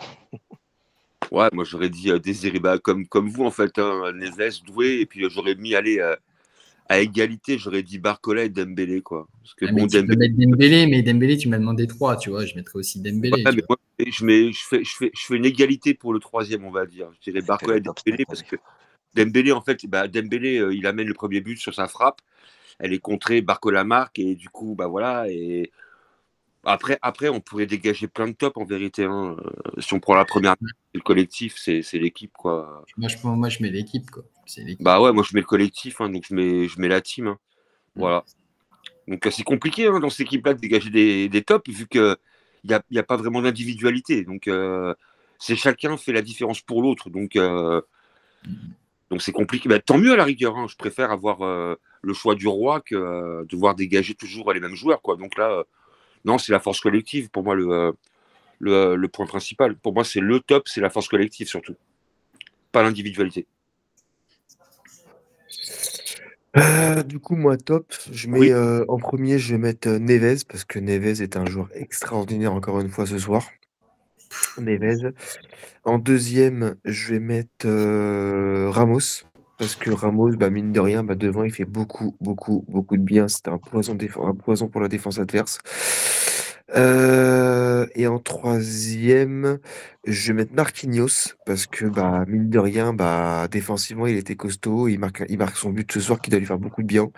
[SPEAKER 2] Ouais, moi j'aurais dit Désiré, comme vous en fait, hein, Neves, Doué, et puis j'aurais mis à égalité, j'aurais dit Barcola et Dembélé, quoi. Parce que
[SPEAKER 4] mais tu peux mettre Dembélé, mais Dembélé, tu m'as demandé 3, tu vois. Je mettrais aussi Dembélé.
[SPEAKER 2] Ouais, mais moi, je fais une égalité pour le troisième, on va dire. Je dirais Barcola et Dembélé, parce que Dembélé, en fait, Dembélé, il amène le premier but sur sa frappe. Elle est contrée, Barcola marque, et du coup, bah voilà. Et après, on pourrait dégager plein de tops, en vérité. Hein. Si on prend la première, le collectif, c'est l'équipe, quoi.
[SPEAKER 4] Moi, je mets l'équipe, quoi.
[SPEAKER 2] Bah ouais, moi, je mets le collectif, hein, donc je mets la team. Hein. Voilà. Donc, c'est compliqué hein, dans cette équipe-là de dégager des tops, vu qu'il n'y a pas vraiment d'individualité. Donc, c'est chacun fait la différence pour l'autre. Donc, c'est compliqué. Bah, tant mieux à la rigueur. Hein. Je préfère avoir le choix du roi que devoir dégager toujours les mêmes joueurs. Quoi. Donc là, non, c'est la force collective. Pour moi, le point principal. Pour moi, c'est le top, c'est la force collective surtout. Pas l'individualité.
[SPEAKER 6] Du coup, moi, top, je mets en premier, je vais mettre Neves, parce que Neves est un joueur extraordinaire encore une fois ce soir. Neves. En deuxième, je vais mettre Ramos, parce que Ramos, mine de rien, devant, il fait beaucoup, beaucoup, beaucoup de bien. C'était un poison pour la défense adverse. Et en troisième, je vais mettre Marquinhos, parce que mine de rien, défensivement, il était costaud. Il marque son but ce soir qui doit lui faire beaucoup de bien.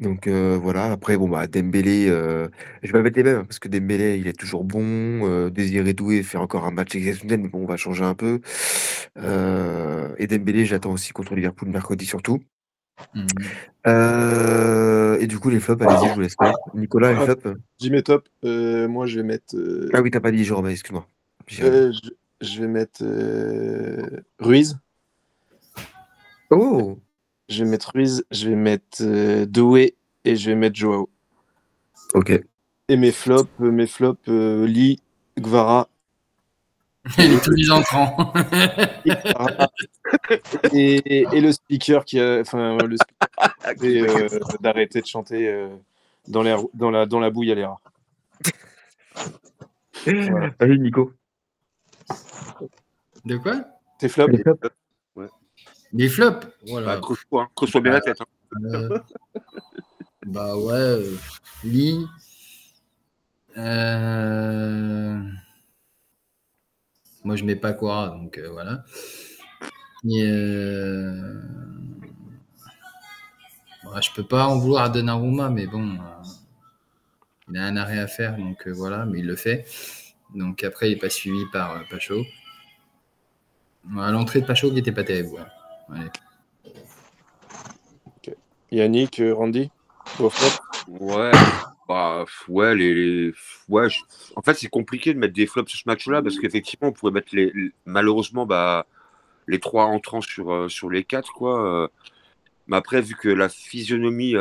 [SPEAKER 6] Donc voilà. Après, Dembélé, je vais mettre les mêmes, hein, parce que Dembélé, il est toujours bon. Désiré Doué fait encore un match exceptionnel, mais bon, on va changer un peu. Et Dembélé, j'attends aussi contre Liverpool mercredi surtout. Et du coup, les flops, allez-y, je vous laisse faire. Nicolas, les flops.
[SPEAKER 1] J'y mets top. Moi, je vais mettre.
[SPEAKER 6] Ah oui, t'as pas dit Jérôme, excuse-moi.
[SPEAKER 1] Je vais mettre Ruiz.
[SPEAKER 6] Oh!
[SPEAKER 1] Je vais mettre Ruiz, je vais mettre Doué et je vais mettre Joao.
[SPEAKER 6] Ok.
[SPEAKER 1] Et mes flops, Lee, Gvara.
[SPEAKER 4] Et tous les entrants.
[SPEAKER 1] et le speaker d'arrêter de chanter dans la bouille à l'air.
[SPEAKER 6] Voilà. Allez, Nico.
[SPEAKER 4] De quoi?
[SPEAKER 1] Tes flops?
[SPEAKER 6] Les flops.
[SPEAKER 2] Ouais.
[SPEAKER 4] Les flops? Voilà.
[SPEAKER 2] Creuse-toi bien la tête.
[SPEAKER 4] Hein. Ouais, Lee. Moi, je mets pas Quara, donc voilà. Et je peux pas en vouloir à Donnarumma, mais bon, il a un arrêt à faire, donc voilà, mais il le fait. Donc après, il n'est pas suivi par Pacho. À l'entrée de Pacho, qui n'était pas terrible. Ouais. Allez.
[SPEAKER 1] Okay. Yannick, Randy,
[SPEAKER 2] Ouais, ouais, en fait, c'est compliqué de mettre des flops sur ce match-là parce qu'effectivement, on pourrait mettre malheureusement les 3 entrants sur les 4, quoi. Mais après, vu que la physionomie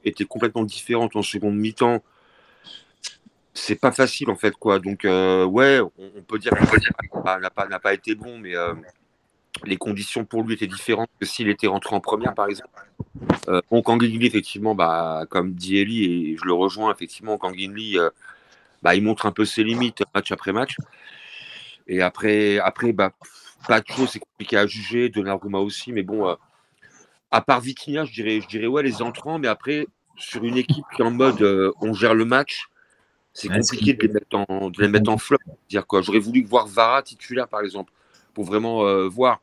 [SPEAKER 2] était complètement différente en seconde mi-temps, c'est pas facile en fait, quoi. Donc ouais, on peut dire qu'il n'a pas été bon, mais les conditions pour lui étaient différentes que s'il était rentré en première, par exemple. Kanginli, effectivement, comme dit Eli, et je le rejoins, effectivement, Kanginli, il montre un peu ses limites match après match. Et après Pacho, c'est compliqué à juger, Donnarumma aussi, mais bon, à part Vitinha, je dirais ouais, les entrants, mais après, sur une équipe qui est en mode on gère le match, c'est compliqué de les mettre en flop. Dire quoi. J'aurais voulu voir Vara titulaire, par exemple, pour vraiment voir.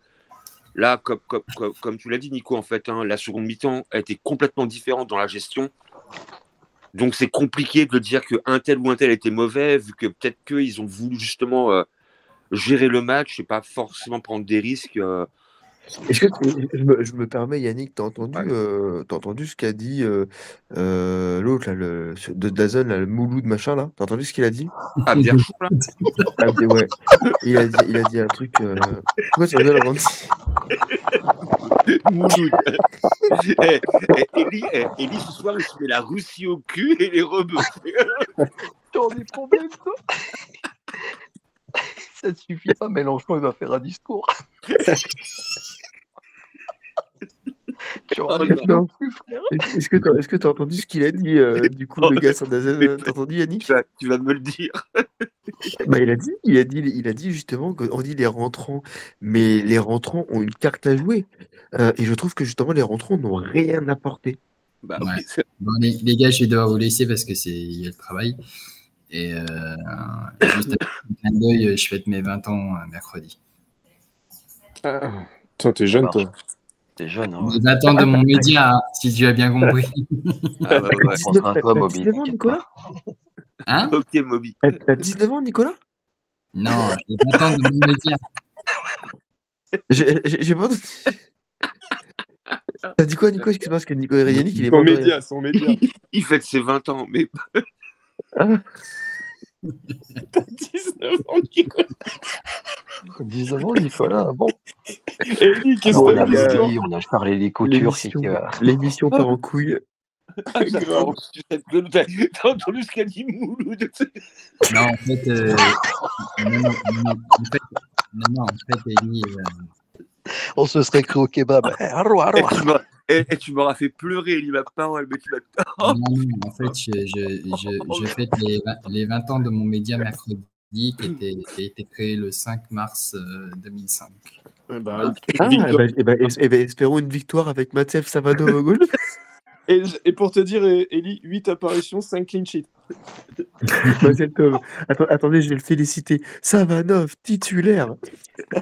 [SPEAKER 2] Là, comme tu l'as dit, Nico, en fait, la seconde mi-temps a été complètement différente dans la gestion. Donc, c'est compliqué de dire qu'un tel ou un tel était mauvais, vu que peut-être qu'ils ont voulu justement gérer le match et pas forcément prendre des risques.
[SPEAKER 6] Est-ce que je me permets, Yannick, t'as entendu ce qu'a dit l'autre, là, de DAZN, là, le Mouloud machin, là? T'as entendu ce qu'il a dit?
[SPEAKER 2] Ah, bien chaud, là.
[SPEAKER 6] Ouais. Il a dit un truc. Pourquoi tu rigoles, Randy?
[SPEAKER 2] Mouloud. Eli, ce soir, il se met la Russie au cul et les rebeux.
[SPEAKER 3] T'en des problèmes, toi. Ça ne suffit pas, Mélenchon, il va faire un discours.
[SPEAKER 6] Non. Est-ce que tu as entendu ce qu'il a dit, du coup, le gars sur DAZN? T'as entendu, Yannick?
[SPEAKER 2] Tu vas me le dire.
[SPEAKER 6] Il a dit justement qu'on dit les rentrants, mais les rentrants ont une carte à jouer. Et je trouve que justement, les rentrants n'ont rien apporté.
[SPEAKER 4] Ouais. Bon, les gars, je vais devoir vous laisser parce que il y a le travail. Et juste un clin d'œil, je fête mes 20 ans mercredi.
[SPEAKER 1] Toi, t'es jeune, toi.
[SPEAKER 3] T'es jeune, hein.
[SPEAKER 4] Les 20 ans de mon média, si tu as bien compris.
[SPEAKER 2] Ah, ouais.
[SPEAKER 3] On sera à toi,
[SPEAKER 6] T'as
[SPEAKER 3] Moby.
[SPEAKER 6] 19 ans, Nicolas?
[SPEAKER 4] Hein?
[SPEAKER 2] Ok, Moby.
[SPEAKER 6] T'as 19 ans, Nicolas?
[SPEAKER 4] Non, j'ai 20 ans de mon média.
[SPEAKER 6] J'ai pas entendu. T'as dit quoi, Nico? Excuse-moi, parce que Nico Yannick, il est mort.
[SPEAKER 1] Son média.
[SPEAKER 2] Il fête ses 20 ans, mais.
[SPEAKER 6] Ah.
[SPEAKER 1] T'as 19 ans, Nicolas.
[SPEAKER 3] 19 ans, Nicolas, bon.
[SPEAKER 1] Eli, qu'est-ce
[SPEAKER 3] On
[SPEAKER 1] que
[SPEAKER 3] a
[SPEAKER 1] t'as dit?
[SPEAKER 3] dit, on a parlé des coutures.
[SPEAKER 6] L'émission part en couille.
[SPEAKER 2] T'as entendu ce qu'a dit Mouloud?
[SPEAKER 4] Non, en fait, Eli,
[SPEAKER 3] On se serait cru au kebab.
[SPEAKER 2] Tu m'auras fait pleurer, Eli, ma parole, mais tu m'as.
[SPEAKER 4] non, en fait, je fête les 20 ans de mon média mercredi qui a été créé le 5 mars 2005.
[SPEAKER 6] Espérons une victoire avec Matsev Savadov au goal.
[SPEAKER 1] Et pour te dire, Eli, 8 apparitions, 5 clean sheets.
[SPEAKER 6] Attendez, je vais le féliciter. Savanov, titulaire.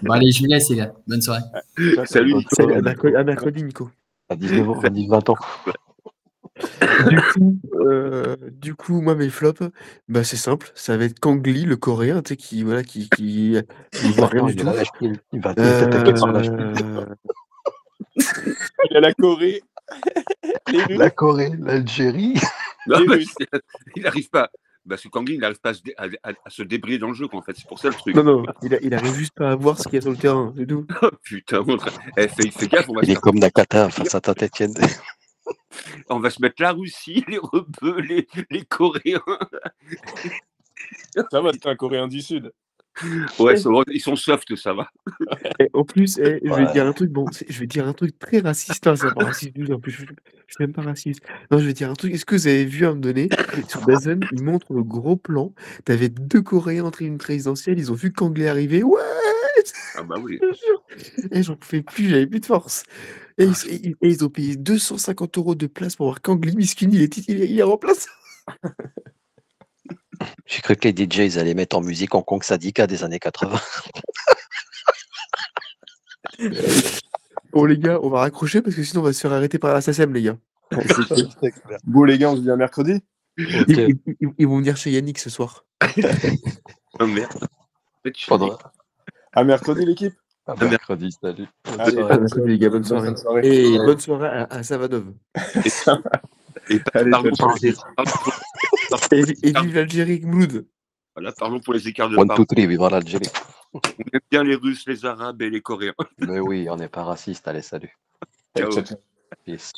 [SPEAKER 4] Bon, allez, je vous laisse, les gars. Bonne soirée.
[SPEAKER 2] Salut, Nico.
[SPEAKER 6] À mercredi, Nico.
[SPEAKER 3] À 19 ans, 20 ans.
[SPEAKER 6] Du coup, moi, mes flops, c'est simple. Ça va être Kangli, le coréen, tu sais, qui voit rien du tout.
[SPEAKER 3] Il va t'attaquer sur la
[SPEAKER 1] Il a la Corée.
[SPEAKER 3] La Corée, l'Algérie.
[SPEAKER 2] Non, il n'arrive pas. Parce que Kangli, il n'arrive pas à se débrouiller dans le jeu, quoi, en fait. C'est pour ça le truc.
[SPEAKER 6] Non, il arrive juste pas à voir ce qu'il y a sur le terrain, c'est tout.
[SPEAKER 2] Oh, putain, fais gaffe.
[SPEAKER 3] Il est comme Nakata face à Saint-Etienne.
[SPEAKER 2] On va se mettre la Russie, les rebeux, les Coréens.
[SPEAKER 1] Ça va, c'est un Coréen du Sud.
[SPEAKER 2] Ouais, ils sont soft, ça va.
[SPEAKER 6] Et en plus, je vais dire un truc, je vais dire un truc très raciste, hein, c'est pas raciste, en plus, je suis même pas raciste. Non, je vais dire un truc, est-ce que vous avez vu à un moment donné, sur DAZN, ils montrent le gros plan, t'avais 2 Coréens en tribune présidentielle, ils ont vu Kangli arriver, ouais!
[SPEAKER 2] Ah bah oui.
[SPEAKER 6] Et j'en pouvais plus, j'avais plus de force. Et ils ont payé 250 € de place pour voir Kangli Miskini, il est remplaçant.
[SPEAKER 3] J'ai cru que les DJs allaient mettre en musique Hong Kong Sadika des années 80.
[SPEAKER 6] Oh les gars, on va raccrocher parce que sinon on va se faire arrêter par la SACEM, les gars.
[SPEAKER 1] Bon, les gars, on se dit à mercredi.
[SPEAKER 3] Ok.
[SPEAKER 6] Ils vont venir chez Yannick ce soir.
[SPEAKER 2] Oh merde.
[SPEAKER 3] Faudra.
[SPEAKER 1] À mercredi, l'équipe.
[SPEAKER 3] À mercredi, salut.
[SPEAKER 1] Allez,
[SPEAKER 6] À mercredi, les gars, bonne soirée.
[SPEAKER 1] bonne soirée.
[SPEAKER 6] Et bonne soirée à Savanov.
[SPEAKER 2] Et
[SPEAKER 1] Allez,
[SPEAKER 2] pardon
[SPEAKER 1] ciao,
[SPEAKER 2] pour les-
[SPEAKER 6] Et vive l'Algérie, Mouloud.
[SPEAKER 2] Voilà, parlons pour les écarts de
[SPEAKER 3] 1,
[SPEAKER 2] part.
[SPEAKER 3] 2, 3, viva l'Algérie.
[SPEAKER 2] On aime bien les Russes, les Arabes et les Coréens.
[SPEAKER 3] Mais oui, on n'est pas raciste. Allez, salut.
[SPEAKER 2] Ciao.
[SPEAKER 1] Ciao, ciao.
[SPEAKER 3] Peace.